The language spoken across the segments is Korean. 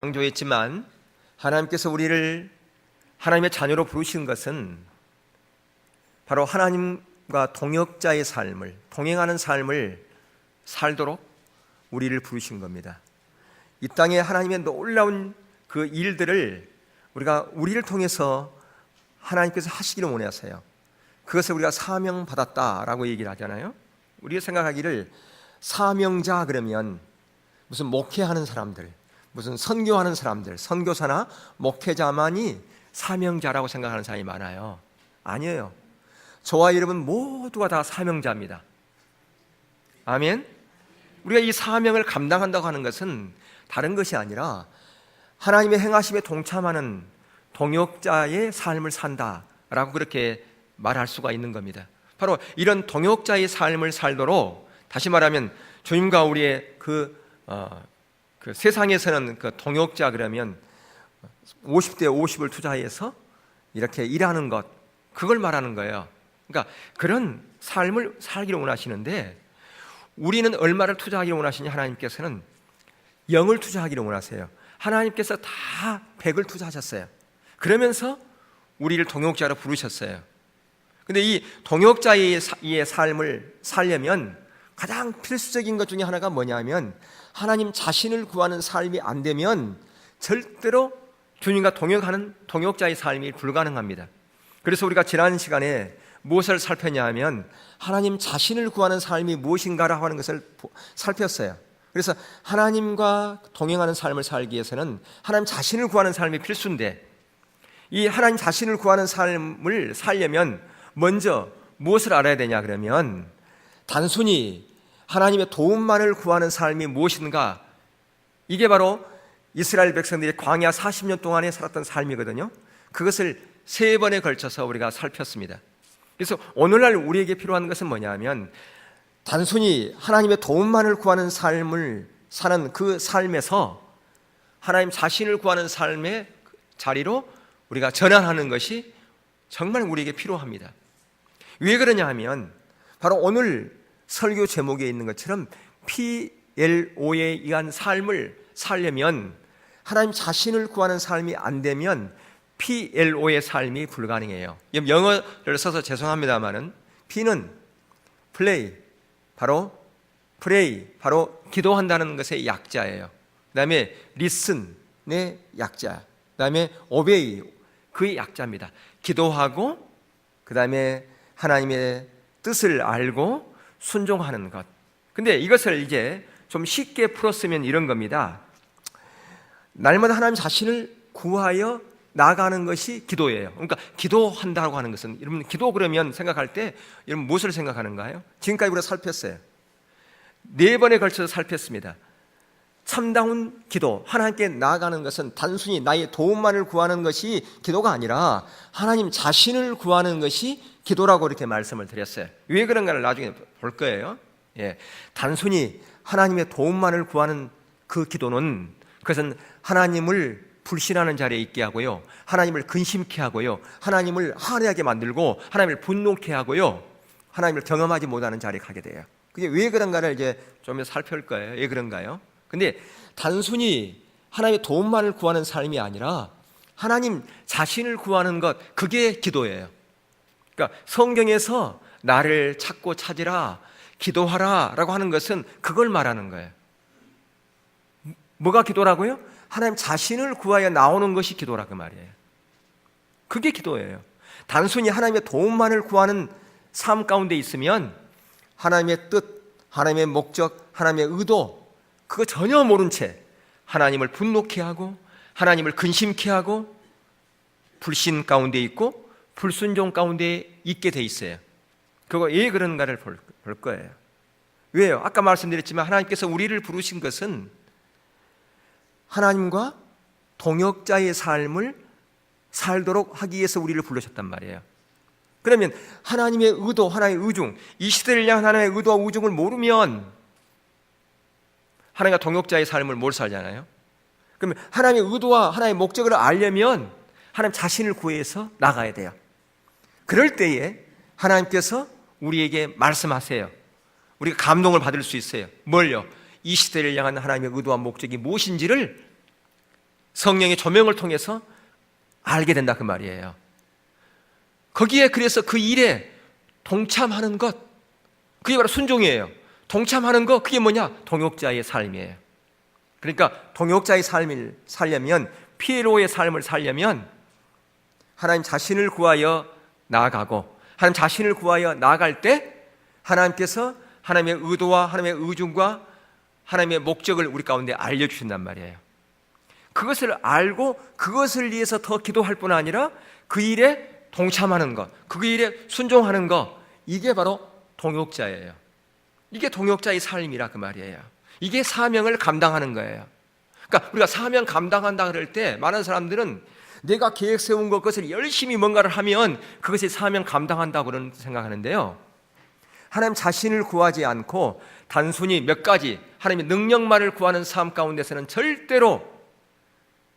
강조했지만 하나님께서 우리를 하나님의 자녀로 부르신 것은 바로 하나님과 동역자의 삶을, 동행하는 삶을 살도록 우리를 부르신 겁니다. 이 땅에 하나님의 놀라운 그 일들을 우리를 통해서 하나님께서 하시기를 원하세요. 그것을 우리가 사명받았다라고 얘기를 하잖아요. 우리가 생각하기를 사명자 그러면 무슨 목회하는 사람들, 무슨 선교하는 사람들, 선교사나 목회자만이 사명자라고 생각하는 사람이 많아요. 아니에요. 저와 여러분 모두가 다 사명자입니다. 아멘. 우리가 이 사명을 감당한다고 하는 것은 다른 것이 아니라 하나님의 행하심에 동참하는 동역자의 삶을 산다라고 그렇게 말할 수가 있는 겁니다. 바로 이런 동역자의 삶을 살도록, 다시 말하면 주님과 우리의 그 세상에서는 그 동역자 그러면 50대 50을 투자해서 이렇게 일하는 것, 그걸 말하는 거예요. 그러니까 그런 삶을 살기를 원하시는데, 우리는 얼마를 투자하기를 원하시냐? 하나님께서는 0을 투자하기를 원하세요. 하나님께서 다 100을 투자하셨어요. 그러면서 우리를 동역자로 부르셨어요. 근데 이 동역자의 삶을 살려면 가장 필수적인 것 중에 하나가 뭐냐면, 하나님 자신을 구하는 삶이 안 되면 절대로 주님과 동역하는 동역자의 삶이 불가능합니다. 그래서 우리가 지난 시간에 무엇을 살폈냐 하면 하나님 자신을 구하는 삶이 무엇인가라고 하는 것을 살폈어요. 그래서 하나님과 동행하는 삶을 살기 위해서는 하나님 자신을 구하는 삶이 필수인데, 이 하나님 자신을 구하는 삶을 살려면 먼저 무엇을 알아야 되냐 그러면, 단순히 하나님의 도움만을 구하는 삶이 무엇인가, 이게 바로 이스라엘 백성들이 광야 40년 동안에 살았던 삶이거든요. 그것을 3번에 걸쳐서 우리가 살폈습니다. 그래서 오늘날 우리에게 필요한 것은 뭐냐면, 단순히 하나님의 도움만을 구하는 삶을 사는 그 삶에서 하나님 자신을 구하는 삶의 자리로 우리가 전환하는 것이 정말 우리에게 필요합니다. 왜 그러냐 하면, 바로 오늘 설교 제목에 있는 것처럼 PLO에 의한 삶을 살려면 하나님 자신을 구하는 삶이 안 되면 PLO의 삶이 불가능해요. 영어를 써서 죄송합니다만은, P는 play, 바로 pray, 바로 기도한다는 것의 약자예요. 그 다음에 listen의 약자, 그 다음에 obey, 그의 약자입니다. 기도하고, 그 다음에 하나님의 뜻을 알고 순종하는 것. 근데 이것을 이제 좀 쉽게 풀었으면 이런 겁니다. 날마다 하나님 자신을 구하여 나아가는 것이 기도예요. 그러니까 기도한다고 하는 것은, 여러분 기도 그러면 생각할 때 여러분 무엇을 생각하는가요? 지금까지 우리가 살폈어요. 4번에 걸쳐서 살폈습니다. 참다운 기도, 하나님께 나아가는 것은 단순히 나의 도움만을 구하는 것이 기도가 아니라 하나님 자신을 구하는 것이 기도라고 이렇게 말씀을 드렸어요. 왜 그런가를 나중에 볼 거예요. 단순히 하나님의 도움만을 구하는 그 기도는, 그것은 하나님을 불신하는 자리에 있게 하고요, 하나님을 근심케 하고요, 하나님을 화내게 만들고 하나님을 분노케 하고요, 하나님을 경험하지 못하는 자리에 가게 돼요. 그게 왜 그런가를 이제 좀 살펴볼 거예요. 왜 그런가요? 근데 단순히 하나님의 도움만을 구하는 삶이 아니라 하나님 자신을 구하는 것, 그게 기도예요. 그러니까 성경에서 나를 찾고 찾으라, 기도하라 라고 하는 것은 그걸 말하는 거예요. 뭐가 기도라고요? 하나님 자신을 구하여 나오는 것이 기도라고 말이에요. 그게 기도예요. 단순히 하나님의 도움만을 구하는 삶 가운데 있으면 하나님의 뜻, 하나님의 목적, 하나님의 의도, 그거 전혀 모른 채 하나님을 분노케 하고 하나님을 근심케 하고 불신 가운데 있고 불순종 가운데 있게 돼 있어요. 그거 왜 그런가를 볼 거예요. 왜요? 아까 말씀드렸지만 하나님께서 우리를 부르신 것은 하나님과 동역자의 삶을 살도록 하기 위해서 우리를 불러셨단 말이에요. 그러면 하나님의 의도, 하나님의 의중, 이 시대를 향한 하나님의 의도와 의중을 모르면 하나님과 동역자의 삶을 못 살잖아요. 그러면 하나님의 의도와 하나님의 목적을 알려면 하나님 자신을 구해서 나가야 돼요. 그럴 때에 하나님께서 우리에게 말씀하세요. 우리가 감동을 받을 수 있어요. 뭘요? 이 시대를 향한 하나님의 의도와 목적이 무엇인지를 성령의 조명을 통해서 알게 된다 그 말이에요. 거기에 그래서 그 일에 동참하는 것, 그게 바로 순종이에요. 동참하는 것, 그게 뭐냐? 동역자의 삶이에요. 그러니까 동역자의 삶을 살려면, 피에로의 삶을 살려면 하나님 자신을 구하여 나아가고, 하나님 자신을 구하여 나아갈 때 하나님께서 하나님의 의도와 하나님의 의중과 하나님의 목적을 우리 가운데 알려주신단 말이에요. 그것을 알고 그것을 위해서 더 기도할 뿐 아니라 그 일에 동참하는 것, 그 일에 순종하는 것, 이게 바로 동역자예요. 이게 동역자의 삶이라 그 말이에요. 이게 사명을 감당하는 거예요. 그러니까 우리가 사명 감당한다 그럴 때 많은 사람들은 내가 계획 세운 것을 열심히 뭔가를 하면 그것이 사명 감당한다고 그런 생각하는데요, 하나님 자신을 구하지 않고 단순히 몇 가지 하나님의 능력만을 구하는 삶 가운데서는 절대로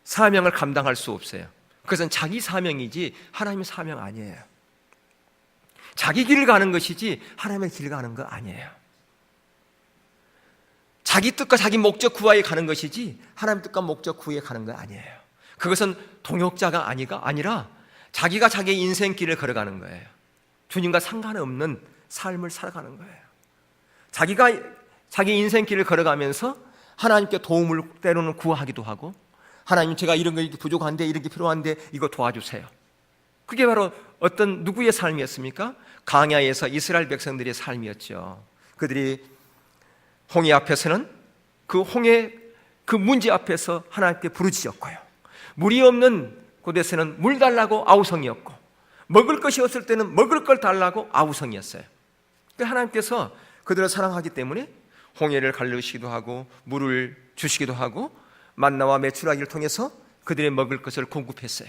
사명을 감당할 수 없어요. 그것은 자기 사명이지 하나님의 사명 아니에요. 자기 길을 가는 것이지 하나님의 길을 가는 거 아니에요. 자기 뜻과 자기 목적 구하에 가는 것이지 하나님 뜻과 목적 구하에 가는 거 아니에요. 그것은 동역자가 아니라 자기가 자기의 인생길을 걸어가는 거예요. 주님과 상관없는 삶을 살아가는 거예요. 자기가 자기 인생길을 걸어가면서 하나님께 도움을 때로는 구하기도 하고, 하나님 제가 이런 게 부족한데 이런 게 필요한데 이거 도와주세요. 그게 바로 어떤 누구의 삶이었습니까? 광야에서 이스라엘 백성들의 삶이었죠. 그들이 홍해 앞에서는 그 홍해 그 문제 앞에서 하나님께 부르짖었고요, 물이 없는 곳에서는 물 달라고 아우성이었고, 먹을 것이 없을 때는 먹을 걸 달라고 아우성이었어요. 하나님께서 그들을 사랑하기 때문에 홍해를 갈르시기도 하고 물을 주시기도 하고 만나와 메추라기를 통해서 그들의 먹을 것을 공급했어요.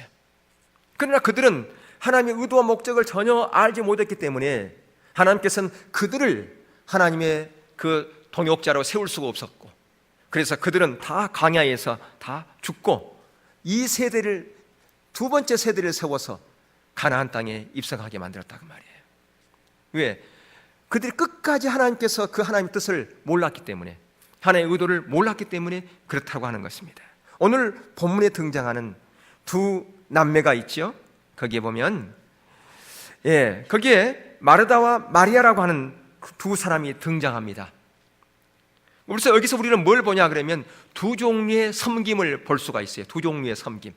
그러나 그들은 하나님의 의도와 목적을 전혀 알지 못했기 때문에 하나님께서는 그들을 하나님의 그 동역자로 세울 수가 없었고, 그래서 그들은 다 광야에서 다 죽고 이 세대를, 두 번째 세대를 세워서 가나안 땅에 입성하게 만들었다고 말이에요. 왜? 그들이 끝까지 하나님께서 그 하나님의 뜻을 몰랐기 때문에, 하나님의 의도를 몰랐기 때문에 그렇다고 하는 것입니다. 오늘 본문에 등장하는 두 남매가 있죠. 거기에 보면 거기에 마르다와 마리아라고 하는 두 사람이 등장합니다. 그래서 여기서 우리는 뭘 보냐 그러면 두 종류의 섬김을 볼 수가 있어요. 두 종류의 섬김,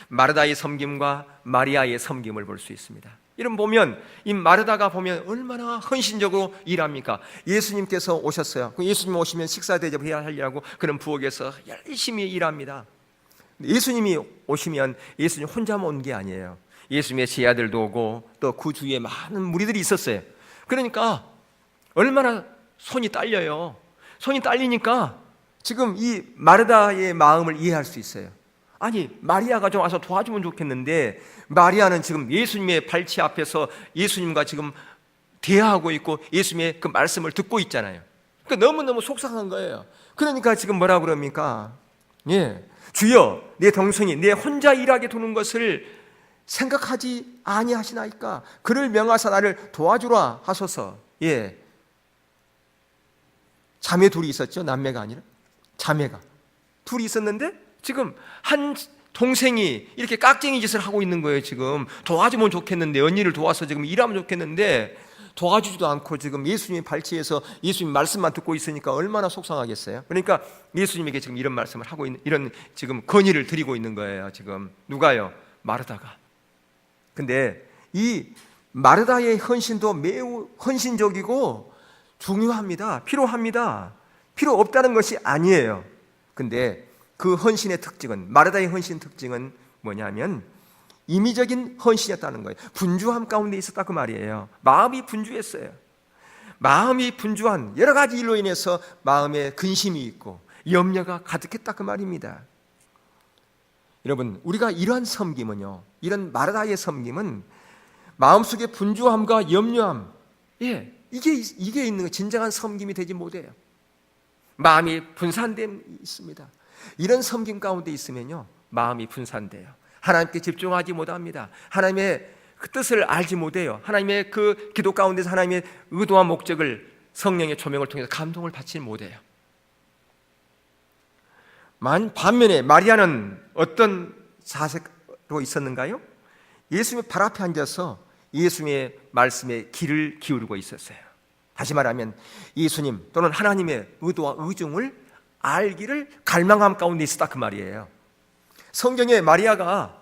마르다의 섬김과 마리아의 섬김을 볼 수 있습니다. 이런 보면 이 마르다가 보면 얼마나 헌신적으로 일합니까? 예수님께서 오셨어요. 예수님 오시면 식사 대접해야 하려고 그런 부엌에서 열심히 일합니다. 예수님이 오시면 예수님 혼자만 온 게 아니에요. 예수님의 제자들도 오고 또 그 주위에 많은 무리들이 있었어요. 그러니까 얼마나 손이 딸려요. 손이 딸리니까 지금 이 마르다의 마음을 이해할 수 있어요. 아니, 마리아가 좀 와서 도와주면 좋겠는데 마리아는 지금 예수님의 발치 앞에서 예수님과 지금 대화하고 있고 예수님의 그 말씀을 듣고 있잖아요. 그러니까 너무너무 속상한 거예요. 그러니까 지금 뭐라 그럽니까? 주여, 내 동생이 내 혼자 일하게 두는 것을 생각하지 아니하시나이까? 그를 명하사 나를 도와주라 하소서. 자매 둘이 있었죠. 남매가 아니라 자매가 둘이 있었는데 지금 한 동생이 이렇게 깍쟁이 짓을 하고 있는 거예요. 지금 도와주면 좋겠는데, 언니를 도와서 지금 일하면 좋겠는데 도와주지도 않고 지금 예수님의 발치에서 예수님 말씀만 듣고 있으니까 얼마나 속상하겠어요. 그러니까 예수님에게 지금 이런 말씀을 하고 있는, 이런 지금 건의를 드리고 있는 거예요. 지금 누가요? 마르다가. 근데 이 마르다의 헌신도 매우 헌신적이고 중요합니다. 필요합니다. 필요 없다는 것이 아니에요. 근데 그 헌신의 특징은, 마르다의 헌신 특징은 뭐냐면 임의적인 헌신이었다는 거예요. 분주함 가운데 있었다 그 말이에요. 마음이 분주했어요. 마음이 분주한 여러 가지 일로 인해서 마음에 근심이 있고 염려가 가득했다 그 말입니다. 여러분, 우리가 이러한 섬김은요, 이런 마르다의 섬김은 마음속에 분주함과 염려함, 이게 있는 거, 진정한 섬김이 되지 못해요. 마음이 분산됨이 있습니다. 이런 섬김 가운데 있으면요, 마음이 분산돼요. 하나님께 집중하지 못합니다. 하나님의 그 뜻을 알지 못해요. 하나님의 그 기도 가운데서 하나님의 의도와 목적을 성령의 조명을 통해서 감동을 받지 못해요. 반면에 마리아는 어떤 자세로 있었는가요? 예수님의 발 앞에 앉아서 예수님의 말씀에 귀를 기울이고 있었어요. 다시 말하면 예수님 또는 하나님의 의도와 의중을 알기를 갈망함 가운데 있었다 그 말이에요. 성경에 마리아가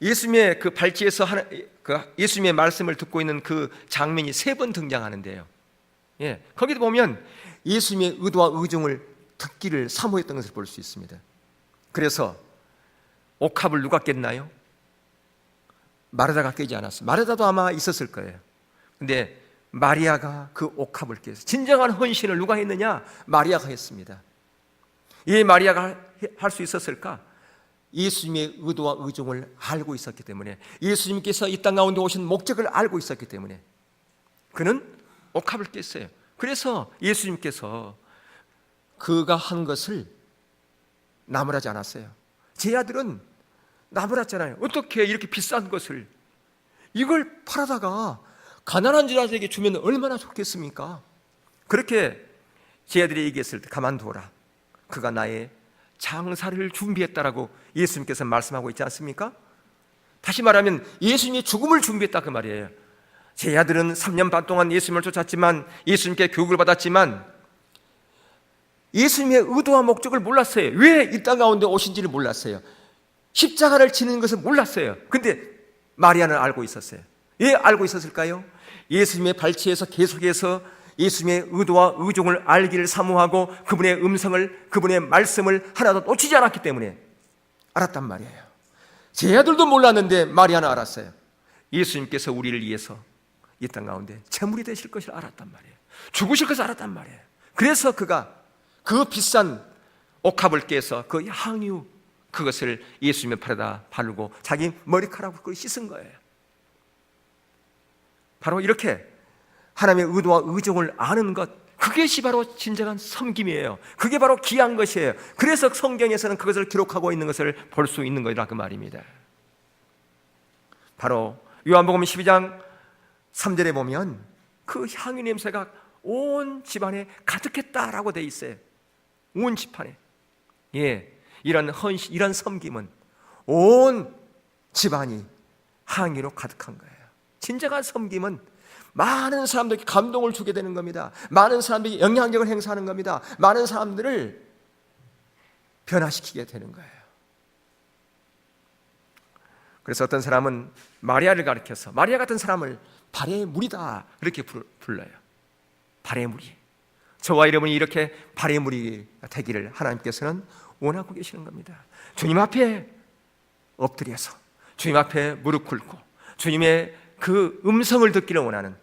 예수님의 그 발치에서 예수님의 말씀을 듣고 있는 그 장면이 3번 등장하는데요. 거기도 보면 예수님의 의도와 의중을 듣기를 사모했던 것을 볼 수 있습니다. 그래서 옥합을 누가 깼나요? 마르다가 깨지 않았어요. 마르다도 아마 있었을 거예요. 근데 마리아가 그 옥합을 깼어요. 진정한 헌신을 누가 했느냐? 마리아가 했습니다. 이 마리아가 할 수 있었을까? 예수님의 의도와 의중을 알고 있었기 때문에, 예수님께서 이 땅 가운데 오신 목적을 알고 있었기 때문에 그는 옥합을 깼어요. 그래서 예수님께서 그가 한 것을 나무라지 않았어요. 제 아들은 나무랐잖아요. 어떻게 이렇게 비싼 것을 이걸 팔아다가 가난한 자들에게 주면 얼마나 좋겠습니까? 그렇게 제 아들이 얘기했을 때 가만두어라, 그가 나의 장사를 준비했다라고 예수님께서 말씀하고 있지 않습니까? 다시 말하면 예수님이 죽음을 준비했다 그 말이에요. 제 아들은 3년 반 동안 예수님을 쫓았지만, 예수님께 교육을 받았지만 예수님의 의도와 목적을 몰랐어요. 왜 이 땅 가운데 오신지를 몰랐어요. 십자가를 지는 것을 몰랐어요. 근데 마리아는 알고 있었어요. 왜 알고 있었을까요? 예수님의 발치에서 계속해서 예수님의 의도와 의중을 알기를 사모하고 그분의 음성을, 그분의 말씀을 하나도 놓치지 않았기 때문에 알았단 말이에요. 제 아들도 몰랐는데 마리아는 알았어요. 예수님께서 우리를 위해서 이 땅 가운데 제물이 되실 것을 알았단 말이에요. 죽으실 것을 알았단 말이에요. 그래서 그가 그 비싼 옥합을 깨서 그 향유, 그것을 예수님의 팔에다 바르고 자기 머리카락으로 씻은 거예요. 바로 이렇게 하나님의 의도와 의중을 아는 것, 그것이 바로 진정한 섬김이에요. 그게 바로 귀한 것이에요. 그래서 성경에서는 그것을 기록하고 있는 것을 볼 수 있는 거라 그 말입니다. 바로 요한복음 12장 3절에 보면 그 향유 냄새가 온 집안에 가득했다라고 돼 있어요. 온 집안에. 이런 헌신, 이런 섬김은 온 집안이 향유로 가득한 거예요. 진정한 섬김은 많은 사람들에게 감동을 주게 되는 겁니다. 많은 사람들에게 영향력을 행사하는 겁니다. 많은 사람들을 변화시키게 되는 거예요. 그래서 어떤 사람은 마리아를 가리켜서 마리아 같은 사람을 발의 물이다 이렇게 불러요. 발의 물이. 저와 여러분이 이렇게 발의 물이 되기를 하나님께서는 원하고 계시는 겁니다. 주님 앞에 엎드려서 주님 앞에 무릎 꿇고 주님의 그 음성을 듣기를 원하는,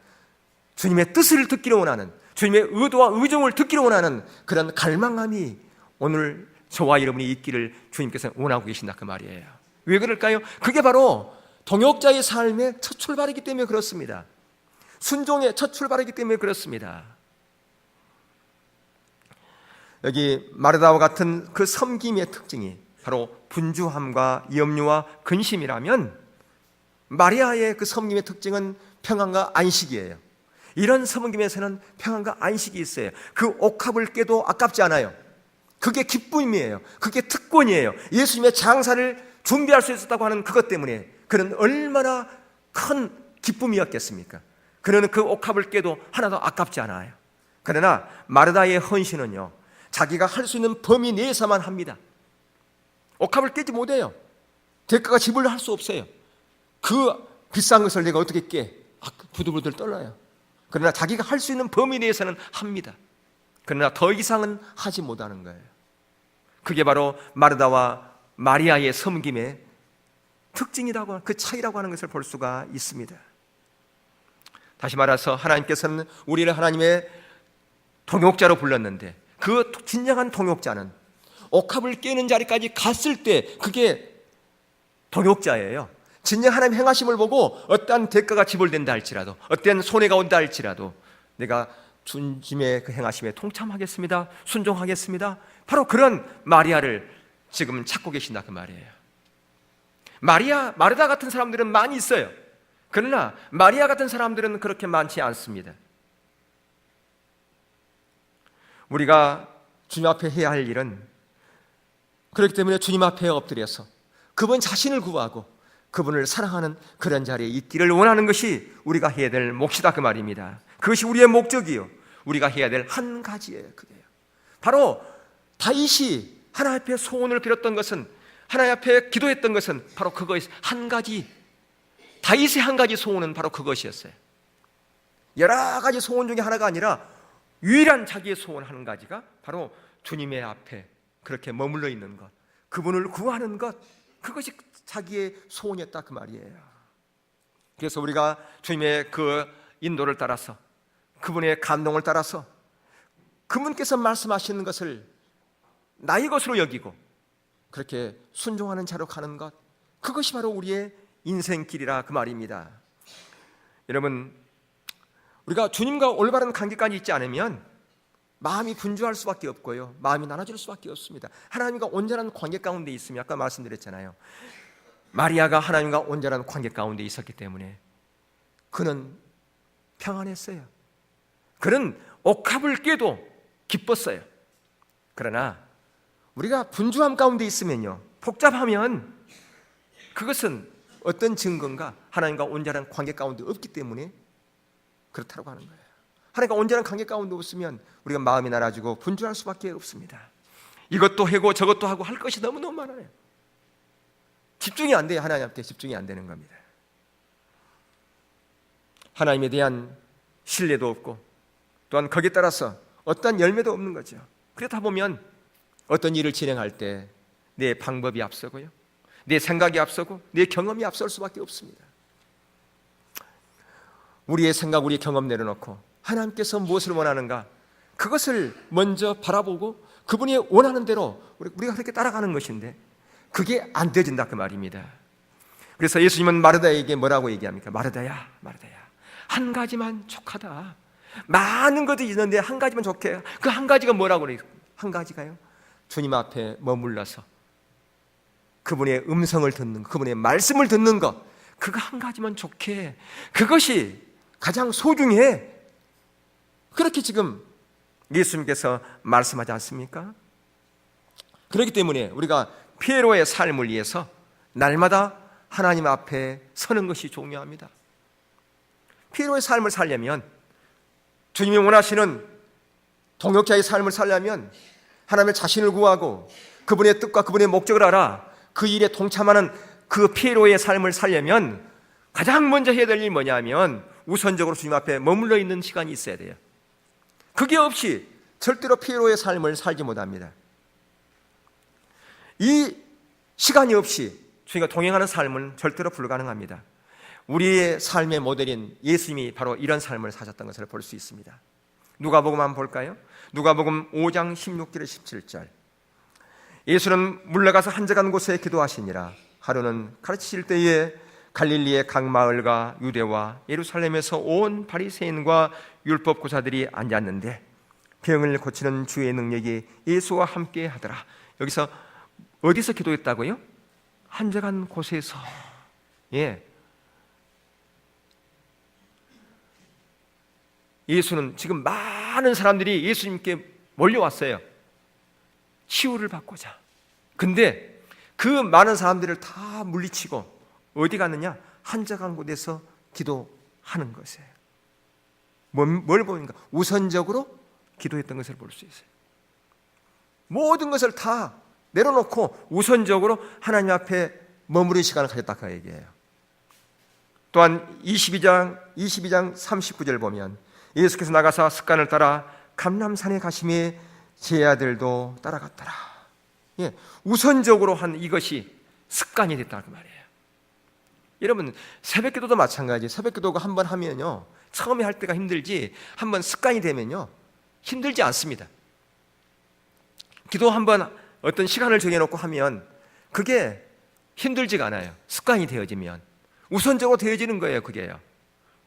주님의 뜻을 듣기를 원하는, 주님의 의도와 의중을 듣기를 원하는 그런 갈망함이 오늘 저와 여러분이 있기를 주님께서 원하고 계신다 그 말이에요. 왜 그럴까요? 그게 바로 동역자의 삶의 첫 출발이기 때문에 그렇습니다. 순종의 첫 출발이기 때문에 그렇습니다. 여기 마르다와 같은 그 섬김의 특징이 바로 분주함과 염려와 근심이라면, 마리아의 그 섬김의 특징은 평안과 안식이에요. 이런 섬김에서는 평안과 안식이 있어요. 그 옥합을 깨도 아깝지 않아요. 그게 기쁨이에요. 그게 특권이에요. 예수님의 장사를 준비할 수 있었다고 하는 그것 때문에 그는 얼마나 큰 기쁨이었겠습니까? 그는 그 옥합을 깨도 하나도 아깝지 않아요. 그러나 마르다의 헌신은요, 자기가 할 수 있는 범위 내에서만 합니다. 옥합을 깨지 못해요. 대가가 지불할 수 없어요. 그 비싼 것을 내가 어떻게 깨? 부들부들 떨어요. 그러나 자기가 할 수 있는 범위 내에서는 합니다. 그러나 더 이상은 하지 못하는 거예요. 그게 바로 마르다와 마리아의 섬김의 특징이라고, 그 차이라고 하는 것을 볼 수가 있습니다. 다시 말해서 하나님께서는 우리를 하나님의 동역자로 불렀는데, 그 진정한 동역자는 옥합을 깨는 자리까지 갔을 때 그게 동역자예요. 진정 하나님 행하심을 보고 어떠한 대가가 지불된다 할지라도, 어떠한 손해가 온다 할지라도 내가 주님의 그 행하심에 동참하겠습니다, 순종하겠습니다. 바로 그런 마리아를 지금 찾고 계신다 그 말이에요. 마르다 같은 사람들은 많이 있어요. 그러나 마리아 같은 사람들은 그렇게 많지 않습니다. 우리가 주님 앞에 해야 할 일은 그렇기 때문에 주님 앞에 엎드려서 그분 자신을 구하고 그분을 사랑하는 그런 자리에 있기를 원하는 것이 우리가 해야 될 몫이다 그 말입니다. 그것이 우리의 목적이요, 우리가 해야 될 한 가지예요. 그게요. 바로 다윗이 하나님 앞에 소원을 빌었던 것은, 하나님 앞에 기도했던 것은 바로 그것이 한 가지, 다윗의 한 가지 소원은 바로 그것이었어요. 여러 가지 소원 중에 하나가 아니라 유일한 자기의 소원 한 가지가 바로 주님의 앞에 그렇게 머물러 있는 것, 그분을 구하는 것, 그것이 자기의 소원이었다 그 말이에요. 그래서 우리가 주님의 그 인도를 따라서, 그분의 감동을 따라서 그분께서 말씀하시는 것을 나의 것으로 여기고 그렇게 순종하는 자로 가는 것, 그것이 바로 우리의 인생길이라 그 말입니다. 여러분, 우리가 주님과 올바른 관계까지 있지 않으면 마음이 분주할 수밖에 없고요, 마음이 나눠질 수밖에 없습니다. 하나님과 온전한 관계 가운데 있으면, 아까 말씀드렸잖아요, 마리아가 하나님과 온전한 관계 가운데 있었기 때문에 그는 평안했어요. 그는 옥합을 깨도 기뻤어요. 그러나 우리가 분주함 가운데 있으면요, 복잡하면 그것은 어떤 증거인가? 하나님과 온전한 관계 가운데 없기 때문에 그렇다고 하는 거예요. 하나님과 온전한 관계 가운데 없으면 우리가 마음이 나눠지고 분주할 수밖에 없습니다. 이것도 하고 저것도 하고 할 것이 너무너무 많아요. 집중이 안 돼요. 하나님 앞에 집중이 안 되는 겁니다. 하나님에 대한 신뢰도 없고 또한 거기에 따라서 어떤 열매도 없는 거죠. 그러다 보면 어떤 일을 진행할 때 내 방법이 앞서고요, 내 생각이 앞서고 내 경험이 앞설 수밖에 없습니다. 우리의 생각, 우리의 경험 내려놓고 하나님께서 무엇을 원하는가, 그것을 먼저 바라보고 그분이 원하는 대로 우리가 그렇게 따라가는 것인데 그게 안 되어진다 그 말입니다. 그래서 예수님은 마르다에게 뭐라고 얘기합니까? 마르다야, 마르다야, 한 가지만 족하다. 많은 것들이 있는데 한 가지만 족해. 그 한 가지가 뭐라고 그래요? 한 가지가요, 주님 앞에 머물러서 그분의 음성을 듣는 것, 그분의 말씀을 듣는 것, 그거 한 가지만 좋게, 그것이 가장 소중해. 그렇게 지금 예수님께서 말씀하지 않습니까? 그렇기 때문에 우리가 피에로의 삶을 위해서 날마다 하나님 앞에 서는 것이 중요합니다. 피에로의 삶을 살려면, 주님이 원하시는 동역자의 삶을 살려면 하나님의 자신을 구하고 그분의 뜻과 그분의 목적을 알아 그 일에 동참하는 그 피에로의 삶을 살려면 가장 먼저 해야 될 일이 뭐냐면 우선적으로 주님 앞에 머물러 있는 시간이 있어야 돼요. 그게 없이 절대로 피에로의 삶을 살지 못합니다. 이 시간이 없이 주님과 동행하는 삶은 절대로 불가능합니다. 우리의 삶의 모델인 예수님이 바로 이런 삶을 사셨던 것을 볼 수 있습니다. 누가복음 한번 볼까요? 누가복음 5장 16절 17절. 예수는 물러가서 한적한 곳에 기도하시니라. 하루는 가르치실 때에 갈릴리의 각 마을과 유대와 예루살렘에서 온 바리새인과 율법 교사들이 앉았는데 병을 고치는 주의 능력이 예수와 함께 하더라. 여기서 어디서 기도했다고요? 한적한 곳에서. 예수는 지금 많은 사람들이 예수님께 몰려왔어요. 치유를 받고자. 근데 그 많은 사람들을 다 물리치고 어디 갔느냐? 한적한 곳에서 기도하는 것이에요. 뭘 보는가? 우선적으로 기도했던 것을 볼 수 있어요. 모든 것을 다 내려놓고 우선적으로 하나님 앞에 머무르는 시간을 가졌다 그 얘기예요. 또한 22장 39절 보면 예수께서 나가서 습관을 따라 감람산에 가심에 제 아들도 따라갔더라. 우선적으로 한 이것이 습관이 됐다 그 말이에요. 여러분, 새벽기도도 마찬가지. 새벽기도가 한번 하면요, 처음에 할 때가 힘들지 한번 습관이 되면요 힘들지 않습니다. 기도 한번 어떤 시간을 정해놓고 하면 그게 힘들지가 않아요. 습관이 되어지면 우선적으로 되어지는 거예요. 그게요.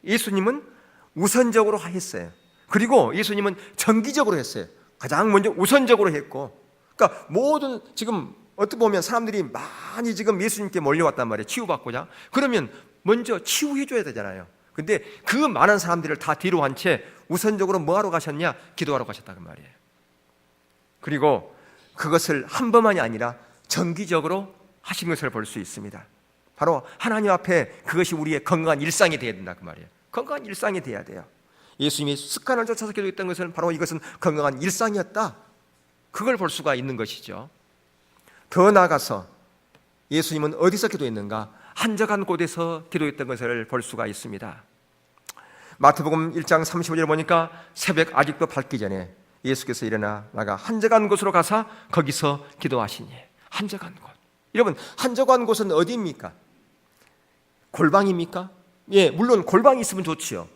예수님은 우선적으로 했어요. 그리고 예수님은 정기적으로 했어요. 가장 먼저 우선적으로 했고, 그러니까 모든 지금 어떻게 보면 사람들이 많이 지금 예수님께 몰려왔단 말이에요. 치유받고자. 그러면 먼저 치유해 줘야 되잖아요. 근데 그 많은 사람들을 다 뒤로 한 채 우선적으로 뭐하러 가셨냐? 기도하러 가셨다는 말이에요. 그리고 그것을 한 번만이 아니라 정기적으로 하신 것을 볼 수 있습니다. 바로 하나님 앞에 그것이 우리의 건강한 일상이 되어야 된다 그 말이에요. 건강한 일상이 되어야 돼요. 예수님이 습관을 쫓아서 기도했던 것은 바로 이것은 건강한 일상이었다, 그걸 볼 수가 있는 것이죠. 더 나아가서 예수님은 어디서 기도했는가? 한적한 곳에서 기도했던 것을 볼 수가 있습니다. 마태복음 1장 35절에 보니까 새벽 아직도 밝기 전에 예수께서 일어나 나가 한적한 곳으로 가사 거기서 기도하시니. 한적한 곳, 여러분, 한적한 곳은 어디입니까? 골방입니까? 예, 물론 골방이 있으면 좋지요.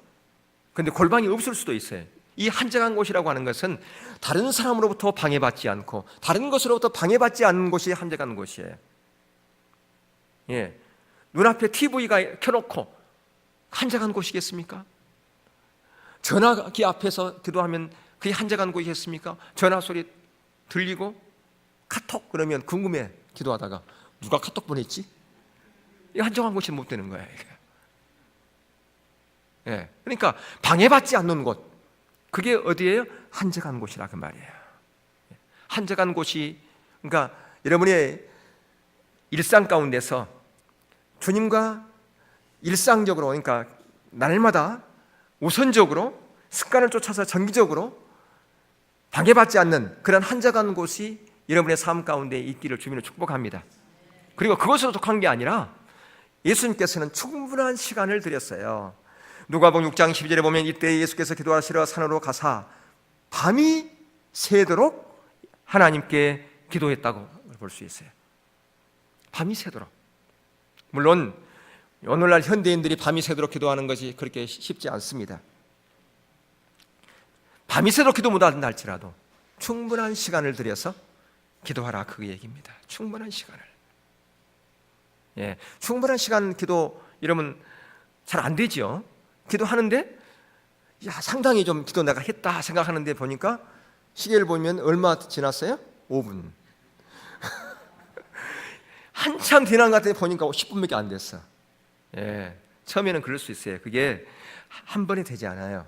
그런데 골방이 없을 수도 있어요. 이 한적한 곳이라고 하는 것은 다른 사람으로부터 방해받지 않고 다른 것으로부터 방해받지 않는 곳이 한적한 곳이에요. 예, 눈앞에 TV가 켜놓고 한적한 곳이겠습니까? 전화기 앞에서 기도하면 그게 한적한 곳이겠습니까? 전화 소리 들리고 카톡 그러면 궁금해, 기도하다가 누가 카톡 보냈지? 이 한적한 곳이 못 되는 거예요. 예, 그러니까 방해받지 않는 곳, 그게 어디예요? 한적한 곳이라 그 말이에요. 한적한 곳이, 그러니까 여러분의 일상 가운데서 주님과 일상적으로, 그러니까 날마다 우선적으로 습관을 쫓아서 정기적으로 방해받지 않는 그런 한적한 곳이 여러분의 삶 가운데 있기를 주님으로 축복합니다. 그리고 그것으로 독한 게 아니라 예수님께서는 충분한 시간을 드렸어요. 누가복음 6장 12절에 보면 이때 예수께서 기도하시러 산으로 가사 밤이 새도록 하나님께 기도했다고 볼 수 있어요. 밤이 새도록. 물론 오늘날 현대인들이 밤이 새도록 기도하는 것이 그렇게 쉽지 않습니다. 밤이 새도록 기도 못한다 할지라도 충분한 시간을 들여서 기도하라, 그 얘기입니다. 충분한 시간을. 예, 충분한 시간 기도, 여러분 잘 안 되죠. 기도하는데 야, 상당히 좀 기도 내가 했다 생각하는데 보니까 시계를 보면 얼마 지났어요? 5분. 한참 지난 것 같은데 보니까 10분밖에 안 됐어. 예, 처음에는 그럴 수 있어요. 그게 한 번에 되지 않아요.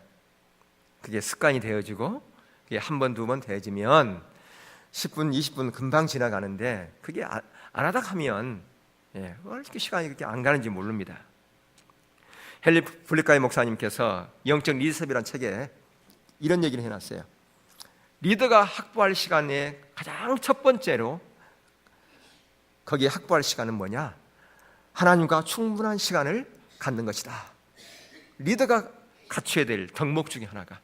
그게 습관이 되어지고 그게 한 번, 두 번 되어지면 10분, 20분 금방 지나가는데 그게 안 하다 하면 왜 이렇게 시간이 그렇게 안 가는지 모릅니다. 헨리 블리카이 목사님께서 영적 리더십이라는 책에 이런 얘기를 해놨어요. 리더가 확보할 시간에 가장 첫 번째로 거기에 확보할 시간은 뭐냐? 하나님과 충분한 시간을 갖는 것이다. 리더가 갖춰야 될 덕목 중에 하나가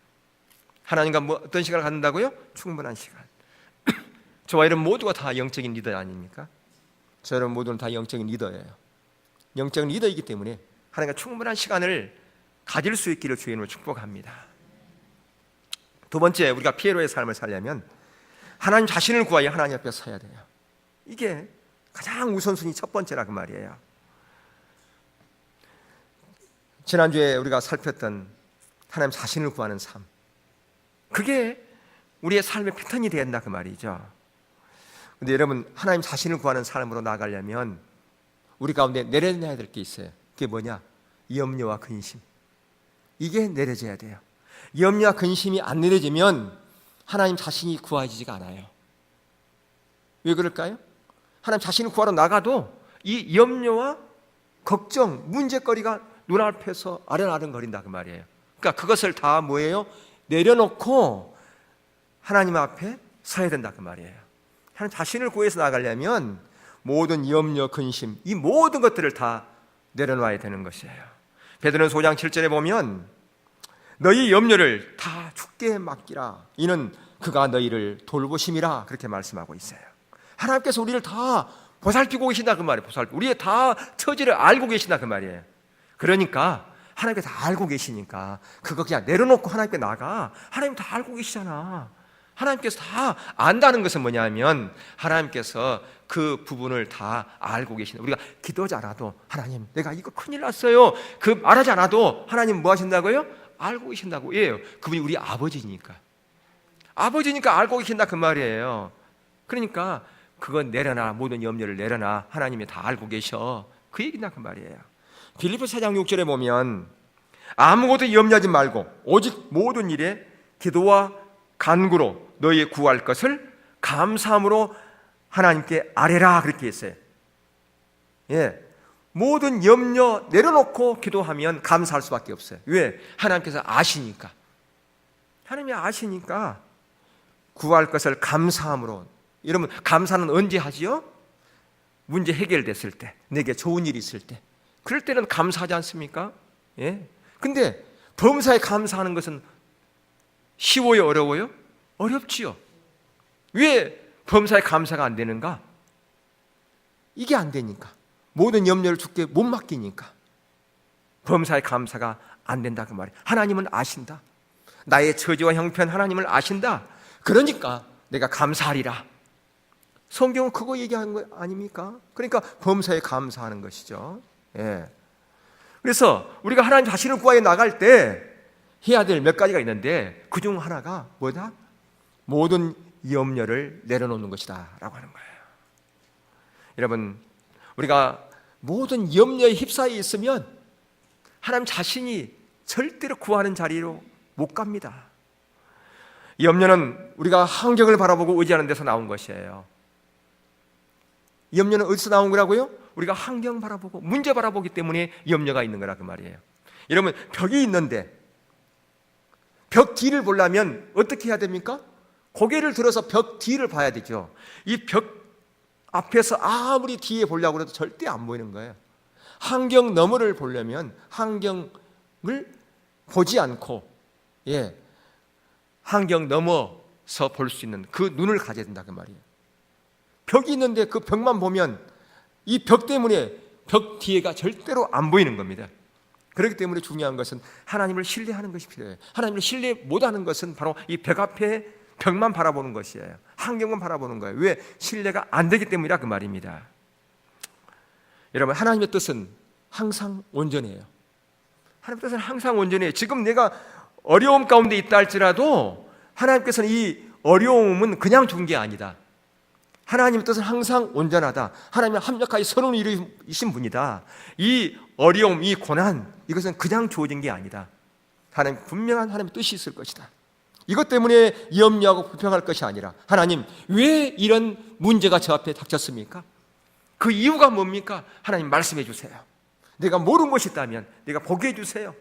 하나님과 어떤 시간을 갖는다고요? 충분한 시간. 저와 여러분 모두가 다 영적인 리더 아닙니까? 저 여러분 모두는 다 영적인 리더예요. 영적인 리더이기 때문에 하나님과 충분한 시간을 가질 수 있기를 주의 이름으로 축복합니다. 두 번째, 우리가 피에로의 삶을 살려면 하나님 자신을 구하여 하나님 앞에 서야 돼요. 이게 가장 우선순위 첫 번째라 그 말이에요. 지난주에 우리가 살폈던 하나님 자신을 구하는 삶, 그게 우리의 삶의 패턴이 된다 그 말이죠. 근데 여러분, 하나님 자신을 구하는 삶으로 나아가려면 우리 가운데 내려놔야 될 게 있어요. 그게 뭐냐? 염려와 근심. 이게 내려져야 돼요. 염려와 근심이 안 내려지면 하나님 자신이 구하지가 않아요. 왜 그럴까요? 하나님 자신을 구하러 나가도 이 염려와 걱정, 문제거리가 눈앞에서 아른아른거린다 그 말이에요. 그러니까 그것을 다 뭐예요? 내려놓고 하나님 앞에 서야 된다 그 말이에요. 하나님 자신을 구해서 나가려면 모든 염려, 근심, 이 모든 것들을 다 내려놔야 되는 것이에요. 베드로전서 5장 7절에 보면 너희 염려를 다 주께 맡기라, 이는 그가 너희를 돌보심이라, 그렇게 말씀하고 있어요. 하나님께서 우리를 다 보살피고 계신다 그 말이에요. 우리의 다 처지를 알고 계신다 그 말이에요. 그러니까 하나님께서 다 알고 계시니까 그거 그냥 내려놓고 하나님께 나가. 하나님 다 알고 계시잖아. 하나님께서 다 안다는 것은 뭐냐면 하나님께서 그 부분을 다 알고 계신다. 우리가 기도하지 않아도 하나님 내가 이거 큰일 났어요, 그 말하지 않아도 하나님 뭐 하신다고요? 알고 계신다고. 예요. 그분이 우리 아버지니까 알고 계신다 그 말이에요. 그러니까 그건 내려놔, 모든 염려를 내려놔, 하나님이 다 알고 계셔, 그 얘기다 그 말이에요. 빌립보서 4장 6절에 보면 아무것도 염려하지 말고 오직 모든 일에 기도와 간구로 너희의 구할 것을 감사함으로 하나님께 아뢰라 그렇게 했어요. 예, 모든 염려 내려놓고 기도하면 감사할 수밖에 없어요. 왜? 하나님께서 아시니까. 하나님이 아시니까 구할 것을 감사함으로. 여러분, 감사는 언제 하지요? 문제 해결됐을 때, 내게 좋은 일이 있을 때, 그럴 때는 감사하지 않습니까? 예. 근데 범사에 감사하는 것은 쉬워요, 어려워요? 어렵지요. 왜 범사에 감사가 안 되는가? 이게 안 되니까. 모든 염려를 주께 못 맡기니까 범사에 감사가 안 된다 그 말이에요. 하나님은 아신다. 나의 처지와 형편 하나님을 아신다. 그러니까 내가 감사하리라. 성경은 그거 얘기하는 거 아닙니까? 그러니까 범사에 감사하는 것이죠. 예. 그래서 우리가 하나님 자신을 구하여 나갈 때 해야 될 몇 가지가 있는데 그 중 하나가 뭐다? 모든 염려를 내려놓는 것이다 라고 하는 거예요. 여러분, 우리가 모든 염려에 휩싸여 있으면 하나님 자신이 절대로 구하는 자리로 못 갑니다. 염려는 우리가 환경을 바라보고 의지하는 데서 나온 것이에요. 염려는 어디서 나온 거라고요? 우리가 환경 바라보고 문제 바라보기 때문에 염려가 있는 거라 그 말이에요. 여러분, 벽이 있는데 벽 뒤를 보려면 어떻게 해야 됩니까? 고개를 들어서 벽 뒤를 봐야 되죠. 이 벽 앞에서 아무리 뒤에 보려고 해도 절대 안 보이는 거예요. 환경 너머를 보려면 환경을 보지 않고, 예, 환경 넘어서 볼 수 있는 그 눈을 가져야 된다 그 말이에요. 벽이 있는데 그 벽만 보면 이 벽 때문에 벽 뒤에가 절대로 안 보이는 겁니다. 그렇기 때문에 중요한 것은 하나님을 신뢰하는 것이 필요해요. 하나님을 신뢰 못하는 것은 바로 이 벽 앞에 벽만 바라보는 것이에요. 환경만 바라보는 거예요. 왜? 신뢰가 안 되기 때문이라 그 말입니다. 여러분, 하나님의 뜻은 항상 온전해요. 하나님의 뜻은 항상 온전해요. 지금 내가 어려움 가운데 있다 할지라도 하나님께서는 이 어려움은 그냥 준 게 아니다. 하나님의 뜻은 항상 온전하다. 하나님은 합력하여 선을 이루신 분이다. 이 어려움, 이 고난, 이것은 그냥 주어진 게 아니다. 하나님 분명한 하나님의 뜻이 있을 것이다. 이것 때문에 염려하고 불평할 것이 아니라 하나님 왜 이런 문제가 저 앞에 닥쳤습니까? 그 이유가 뭡니까? 하나님 말씀해 주세요. 내가 모르는 것이 있다면 내가 보게 해 주세요.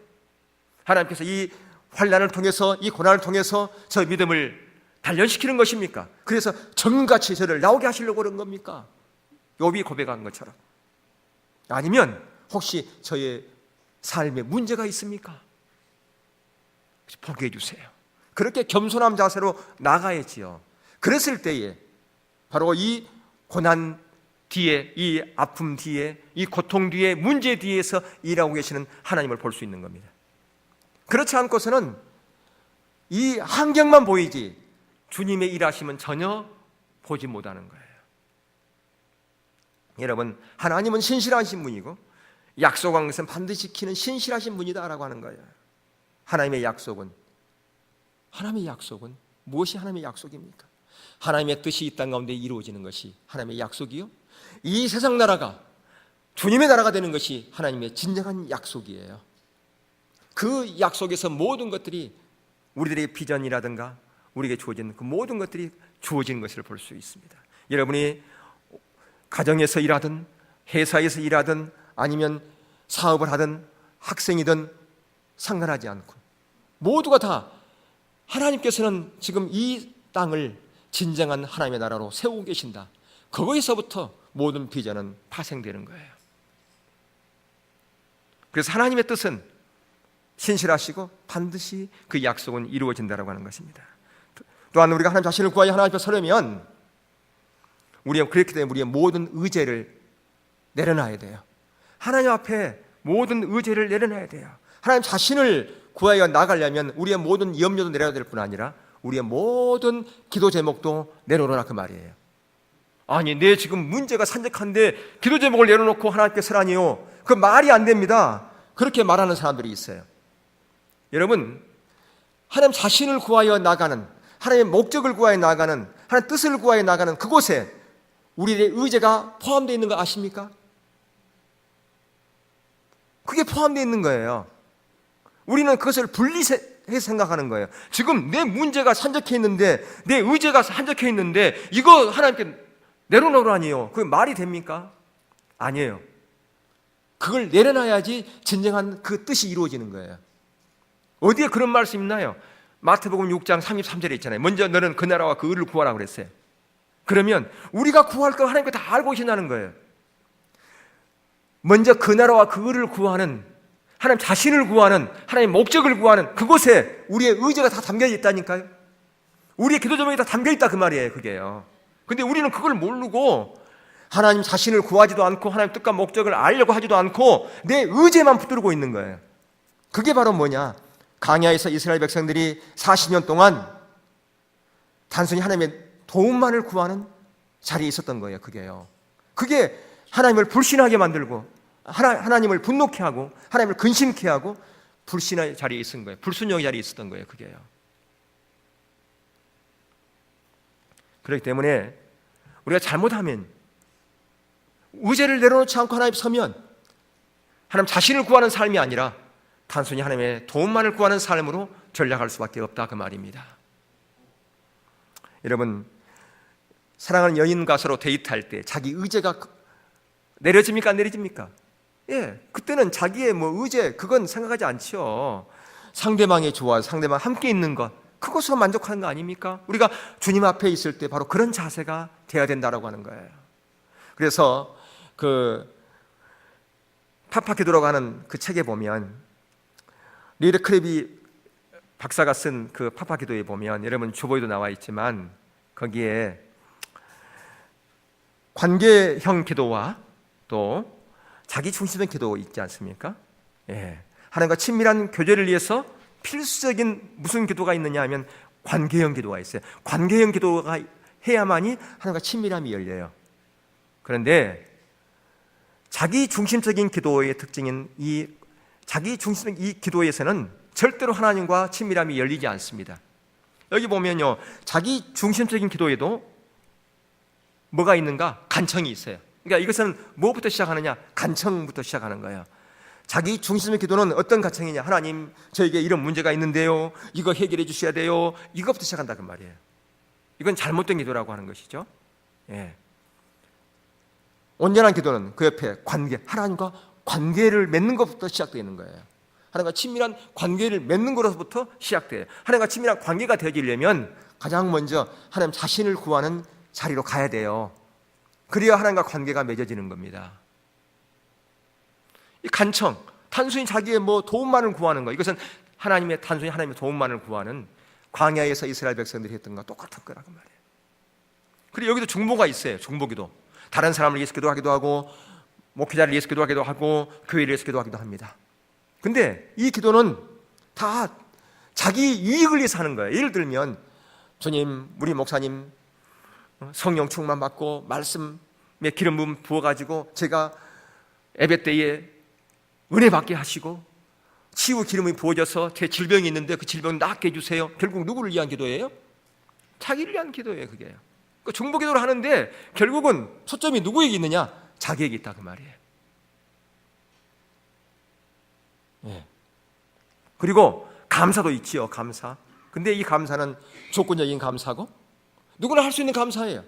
하나님께서 이 환난을 통해서 이 고난을 통해서 저 믿음을 단련시키는 것입니까? 그래서 정같이 저를 나오게 하시려고 그런 겁니까? 욥이 고백한 것처럼. 아니면 혹시 저의 삶에 문제가 있습니까? 보게 해주세요. 그렇게 겸손한 자세로 나가야지요. 그랬을 때에 바로 이 고난 뒤에, 이 아픔 뒤에, 이 고통 뒤에, 문제 뒤에서 일하고 계시는 하나님을 볼 수 있는 겁니다. 그렇지 않고서는 이 환경만 보이지 주님의 일하심은 전혀 보지 못하는 거예요. 여러분, 하나님은 신실하신 분이고 약속한 것은 반드시 지키는 신실하신 분이다라고 하는 거예요. 하나님의 약속은 무엇이 하나님의 약속입니까? 하나님의 뜻이 이 땅 가운데 이루어지는 것이 하나님의 약속이요, 이 세상 나라가 주님의 나라가 되는 것이 하나님의 진정한 약속이에요. 그 약속에서 모든 것들이 우리들의 비전이라든가 우리에게 주어진 그 모든 것들이 주어지는 것을 볼 수 있습니다. 여러분이 가정에서 일하든 회사에서 일하든 아니면 사업을 하든 학생이든 상관하지 않고 모두가 다 하나님께서는 지금 이 땅을 진정한 하나님의 나라로 세우고 계신다. 거기서부터 모든 비전은 파생되는 거예요. 그래서 하나님의 뜻은 신실하시고 반드시 그 약속은 이루어진다라고 하는 것입니다. 또한 우리가 하나님 자신을 구하여 하나님 앞에 서려면 그렇기 때문에 우리의 모든 의제를 내려놔야 돼요. 하나님 앞에 모든 의제를 내려놔야 돼요. 하나님 자신을 구하여 나가려면 우리의 모든 염려도 내려야 될 뿐 아니라 우리의 모든 기도 제목도 내려놓으라 그 말이에요. 아니, 내 지금 문제가 산적한데 기도 제목을 내려놓고 하나님께 서라니요, 그 말이 안 됩니다. 그렇게 말하는 사람들이 있어요. 여러분, 하나님 자신을 구하여 나가는, 하나님의 목적을 구하여 나가는, 하나님의 뜻을 구하여 나가는 그곳에 우리의 의제가 포함되어 있는 거 아십니까? 그게 포함되어 있는 거예요. 우리는 그것을 분리해서 생각하는 거예요. 지금 내 문제가 산적해 있는데, 내 의제가 산적해 있는데 이거 하나님께 내려놓으라니요. 그게 말이 됩니까? 아니에요. 그걸 내려놔야지 진정한 그 뜻이 이루어지는 거예요. 어디에 그런 말씀 있나요? 마태복음 6장 33절에 있잖아요. 먼저 너는 그 나라와 그 의를 구하라 그랬어요. 그러면 우리가 구할 거 하나님께 다 알고 계신다는 거예요. 먼저 그 나라와 그 의를 구하는, 하나님 자신을 구하는, 하나님 목적을 구하는 그곳에 우리의 의지가 다 담겨 있다니까요. 우리의 기도 제목이 다 담겨 있다 그 말이에요. 그게요. 근데 우리는 그걸 모르고 하나님 자신을 구하지도 않고 하나님 뜻과 목적을 알려고 하지도 않고 내 의지에만 붙들고 있는 거예요. 그게 바로 뭐냐? 광야에서 이스라엘 백성들이 40년 동안 단순히 하나님의 도움만을 구하는 자리에 있었던 거예요. 그게요. 그게 하나님을 불신하게 만들고 하나님을 분노케 하고 하나님을 근심케 하고 불신의 자리에 있은 거예요. 불순종의 자리에 있었던 거예요. 그게요. 그렇기 때문에 우리가 잘못하면 의제를 내려놓지 않고 하나님 서면 하나님 자신을 구하는 삶이 아니라 단순히 하나님의 도움만을 구하는 삶으로 전락할 수밖에 없다 그 말입니다. 여러분, 사랑하는 여인과 서로 데이트할 때 자기 의제가 내려집니까? 안 내려집니까? 예, 그때는 자기의 의제 그건 생각하지 않죠. 상대방의 좋아, 상대방 함께 있는 것 그것으로 만족하는 거 아닙니까? 우리가 주님 앞에 있을 때 바로 그런 자세가 돼야 된다라고 하는 거예요. 그래서 그 파파 기도라고 하는 그 책에 보면 리드 크래비 박사가 쓴 그 파파 기도에 보면 여러분 주보에도 나와 있지만 거기에 관계형 기도와 또 자기 중심적 기도 있지 않습니까? 예. 하나님과 친밀한 교제를 위해서 필수적인 무슨 기도가 있느냐 하면 관계형 기도가 있어요. 관계형 기도가 해야만이 하나님과 친밀함이 열려요. 그런데 자기 중심적인 기도의 특징인 이 자기 중심적인 이 기도에서는 절대로 하나님과 친밀함이 열리지 않습니다. 여기 보면요, 자기 중심적인 기도에도 뭐가 있는가? 간청이 있어요. 그러니까 이것은 무엇부터 시작하느냐? 간청부터 시작하는 거예요. 자기 중심의 기도는 어떤 간청이냐? 하나님, 저에게 이런 문제가 있는데요, 이거 해결해 주셔야 돼요. 이것부터 시작한다 그 말이에요. 이건 잘못된 기도라고 하는 것이죠. 예. 온전한 기도는 그 옆에 관계, 하나님과 관계를 맺는 것부터 시작되는 거예요. 하나님과 친밀한 관계를 맺는 것으로부터 시작돼요. 하나님과 친밀한 관계가 되어지려면 가장 먼저 하나님 자신을 구하는 자리로 가야 돼요. 그래야 하나님과 관계가 맺어지는 겁니다. 이 간청, 단순히 자기의 도움만을 구하는 거, 이것은 단순히 하나님의 도움만을 구하는 광야에서 이스라엘 백성들이 했던 것과 똑같은 거라고 말이에요. 그리고 여기도 중보가 있어요. 중보기도. 다른 사람을 위해서 기도하기도 하고 목회자를 위해서 기도하기도 하고 교회를 위해서 기도하기도 합니다. 근데 이 기도는 다 자기 유익을 위해서 하는 거예요. 예를 들면 주님, 우리 목사님 성령 충만 받고 말씀에 기름 부음 부어가지고 제가 예배 때에 은혜 받게 하시고 치유 기름이 부어져서 제 질병이 있는데 그 질병 낫게 해주세요. 결국 누구를 위한 기도예요? 자기를 위한 기도예요. 그게요. 그 중보 기도를 하는데 결국은 초점이 누구에게 있느냐? 자기에게 있다 그 말이에요. 예. 그리고 감사도 있지요. 감사. 근데 이 감사는 조건적인 감사고 누구나 할 수 있는 감사예요.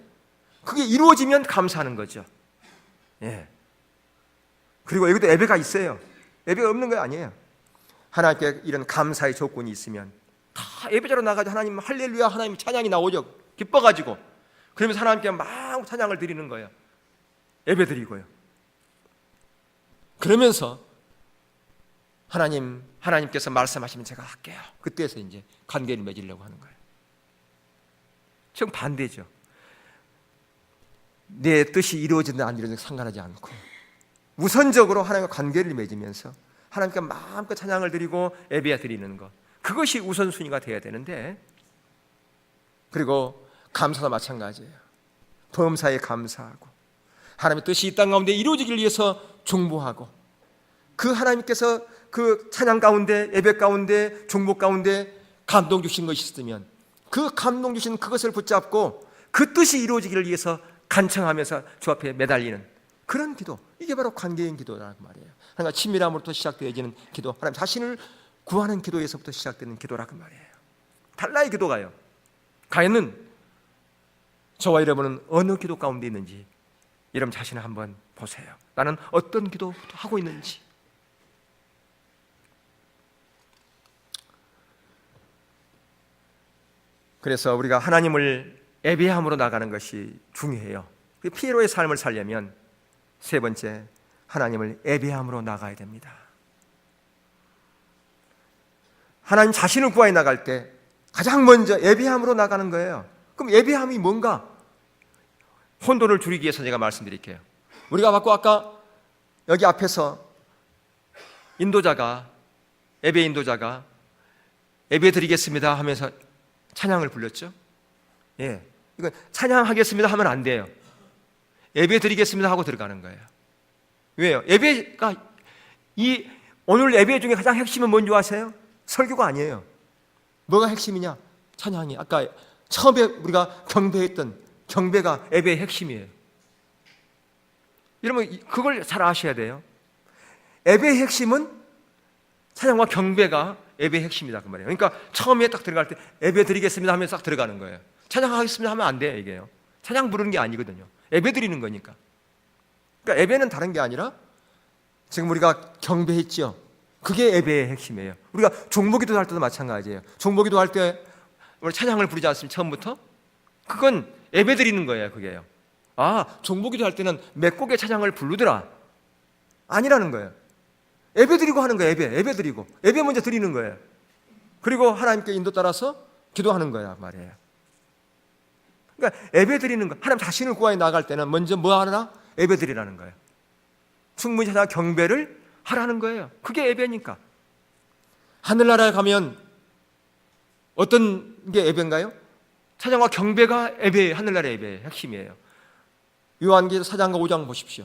그게 이루어지면 감사하는 거죠. 예. 그리고 여기도 예배가 있어요. 예배가 없는 거 아니에요. 하나님께 이런 감사의 조건이 있으면 다 예배자로 나가서 하나님 할렐루야, 하나님 찬양이 나오죠. 기뻐가지고 그러면서 하나님께 막 찬양을 드리는 거예요. 예배 드리고요. 그러면서 하나님께서 말씀하시면 제가 할게요. 그때서 이제 관계를 맺으려고 하는 거예요. 좀 반대죠. 내 뜻이 이루어진다 안 이루어진다 상관하지 않고 우선적으로 하나님과 관계를 맺으면서 하나님께 마음껏 찬양을 드리고 예배 드리는 것, 그것이 우선순위가 돼야 되는데, 그리고 감사도 마찬가지예요. 범사에 감사하고 하나님의 뜻이 이 땅 가운데 이루어지길 위해서 중보하고 그 하나님께서 그 찬양 가운데 예배 가운데 중보 가운데 감동 주신 것이 있으면 그 감동 주신 그것을 붙잡고 그 뜻이 이루어지기를 위해서 간청하면서 주 앞에 매달리는 그런 기도, 이게 바로 관계인 기도라고 말이에요. 하나님과 친밀함으로부터 시작되어지는 기도, 하나님 자신을 구하는 기도에서부터 시작되는 기도라고 말이에요. 달라요. 기도가요. 가인은 저와 여러분은 어느 기도 가운데 있는지 여러분 자신을 한번 보세요. 나는 어떤 기도 하고 있는지. 그래서 우리가 하나님을 예배함으로 나가는 것이 중요해요. 피에로의 삶을 살려면 세 번째, 하나님을 예배함으로 나가야 됩니다. 하나님 자신을 구하여 나갈 때 가장 먼저 예배함으로 나가는 거예요. 그럼 예배함이 뭔가? 혼돈을 줄이기 위해서 제가 말씀드릴게요. 우리가 아까 여기 앞에서 인도자가, 예배 인도자가 예배 드리겠습니다 하면서 찬양을 불렀죠. 예, 이건 찬양하겠습니다 하면 안 돼요. 예배 드리겠습니다 하고 들어가는 거예요. 왜요? 예배가 오늘 예배 중에 가장 핵심은 뭔지 아세요? 설교가 아니에요. 뭐가 핵심이냐? 찬양이. 아까 처음에 우리가 경배했던 경배가 예배의 핵심이에요. 여러분 그걸 잘 아셔야 돼요. 예배의 핵심은 찬양과 경배가 예배의 핵심이다 그 말이에요. 그러니까 처음에 딱 들어갈 때 예배 드리겠습니다 하면서 딱 들어가는 거예요. 찬양하겠습니다 하면 안 돼요. 이게요. 찬양 부르는 게 아니거든요. 예배 드리는 거니까. 그러니까 예배는 다른 게 아니라 지금 우리가 경배했죠. 그게 예배의 핵심이에요. 우리가 종보기도 할 때도 마찬가지예요. 종보기도 할 때 우리 찬양을 부르지 않습니까? 처음부터? 그건 예배 드리는 거예요. 그게요. 종보기도 할 때는 몇 곡의 찬양을 부르더라. 아니라는 거예요. 예배 드리고 하는 거예요. 예배 드리고. 예배 먼저 드리는 거예요. 그리고 하나님께 인도 따라서 기도하는 거야 말이에요. 그러니까 예배 드리는 거. 하나님 자신을 구하여 나갈 때는 먼저 뭐 하라? 예배 드리라는 거예요. 충분히 찬양 경배를 하라는 거예요. 그게 예배니까. 하늘나라에 가면 어떤 게 예배인가요? 찬양과 경배가 예배예요. 하늘나라의 예배의 핵심이에요. 요한계시록 4장과 5장 보십시오.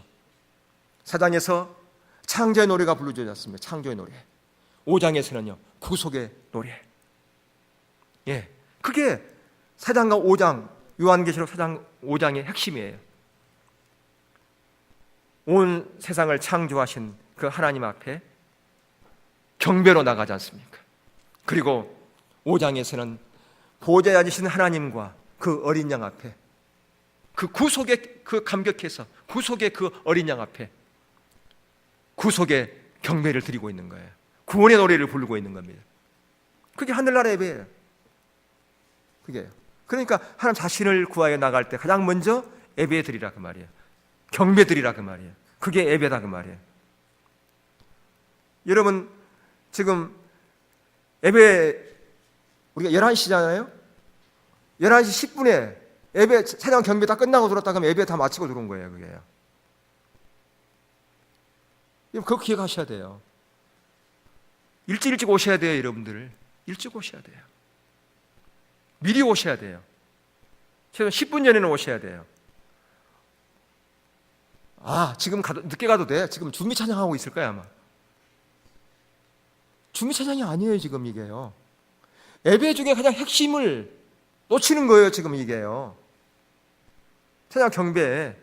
4장에서 창조의 노래가 불러주어졌습니다. 창조의 노래. 5장에서는요 구속의 노래. 예, 그게 4장과 5장, 요한계시록 4장 5장의 핵심이에요. 온 세상을 창조하신 그 하나님 앞에 경배로 나가지 않습니까? 그리고 5장에서는 보좌에 앉으신 하나님과 그 어린 양 앞에 그 구속에 그 감격해서 구속의 그 어린 양 앞에 구속의 경배를 드리고 있는 거예요. 구원의 노래를 부르고 있는 겁니다. 그게 하늘나라 예배예요. 그게요. 그러니까 하나님 자신을 구하여 나갈 때 가장 먼저 예배 드리라 그 말이에요. 경배 드리라 그 말이에요. 그게 예배다 그 말이에요. 여러분 지금 예배 우리가 11시잖아요. 11시 10분에 예배 찬양 경배 다 끝나고 들었다 그러면 예배 다 마치고 들어온 거예요. 그게요. 그거 기억하셔야 돼요. 일찍 오셔야 돼요. 여러분들 일찍 오셔야 돼요. 미리 오셔야 돼요. 최소 10분 전에는 오셔야 돼요. 지금 늦게 가도 돼. 지금 준비 찬양하고 있을 거야 아마. 준비 찬양이 아니에요 지금 이게요. 예배 중에 가장 핵심을 놓치는 거예요 지금 이게요. 찬양 경배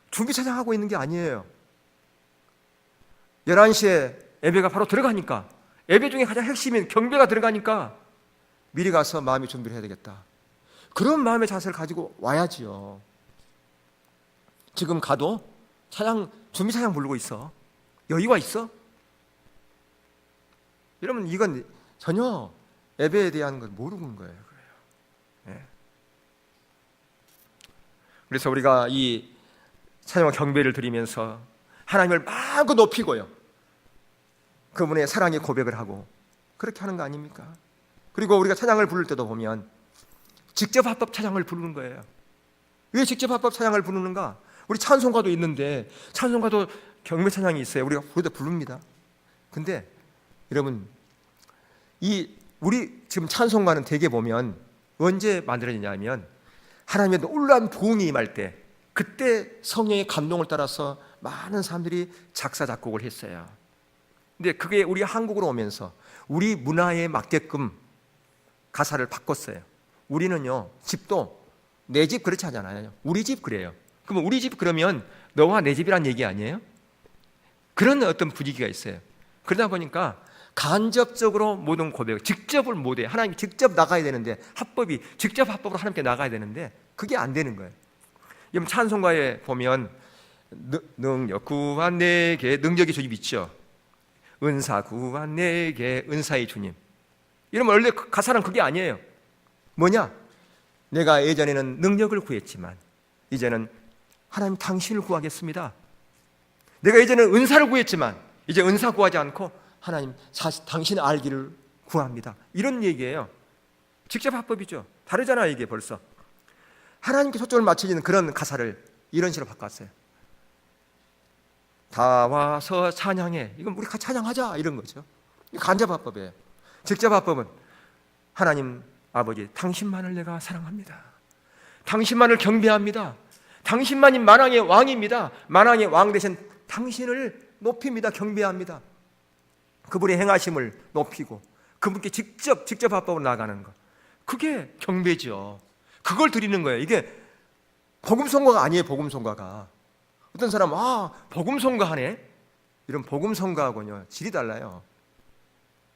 준비 찬양하고 있는 게 아니에요. 11시에 예배가 바로 들어가니까 예배 중에 가장 핵심인 경배가 들어가니까 미리 가서 마음의 준비를 해야 되겠다. 그런 마음의 자세를 가지고 와야지요. 지금 가도 준비 찬양 부르고 있어. 여유가 있어? 여러분 이건 전혀 예배에 대한 걸 모르는 거예요. 예. 그래서 우리가 이 찬양과 경배를 드리면서 하나님을 마음껏 높이고요. 그분의 사랑의 고백을 하고 그렇게 하는 거 아닙니까? 그리고 우리가 찬양을 부를 때도 보면 직접 합법 찬양을 부르는 거예요. 왜 직접 합법 찬양을 부르는가? 우리 찬송가도 있는데 찬송가도 경배 찬양이 있어요. 우리가 부릅니다. 근데 여러분 우리 지금 찬송가는 대개 보면 언제 만들어지냐면 하나님의 놀라운 부흥이 임할 때 그때 성령의 감동을 따라서 많은 사람들이 작사 작곡을 했어요. 근데 그게 우리 한국으로 오면서 우리 문화에 맞게끔 가사를 바꿨어요. 우리는요 집도 내 집 그렇지 않잖아요. 우리 집 그래요. 그러면 우리 집 그러면 너와 내 집이란 얘기 아니에요? 그런 어떤 분위기가 있어요. 그러다 보니까 간접적으로 모든 고백을 직접을 못해. 하나님이 직접 나가야 되는데, 직접 합법으로 하나님께 나가야 되는데 그게 안 되는 거예요. 여러분 찬송가에 보면 능력 구한 내게, 능력의 주님 있죠. 은사 구한 내게, 은사의 주님. 이러면 원래 가사는 그게 아니에요. 뭐냐? 내가 예전에는 능력을 구했지만 이제는 하나님 당신을 구하겠습니다. 내가 예전에는 은사를 구했지만 이제 은사 구하지 않고 하나님 당신의 알기를 구합니다. 이런 얘기예요. 직접 합법이죠. 다르잖아요. 이게 벌써 하나님께 초점을 맞춰지는 그런 가사를 이런 식으로 바꿨어요. 다 와서 찬양해. 이건 우리 같이 찬양하자 이런 거죠. 간접 합법이에요. 직접 합법은 하나님 아버지, 당신만을 내가 사랑합니다. 당신만을 경배합니다. 당신만이 만왕의 왕입니다. 만왕의 왕 되신 당신을 높입니다. 경배합니다. 그분의 행하심을 높이고 그분께 직접 합법으로 나가는 것, 그게 경배죠. 그걸 드리는 거예요. 이게 복음성가가 아니에요. 복음성가가 어떤 사람은 복음성가 하네, 이런 복음성가하고는요 질이 달라요.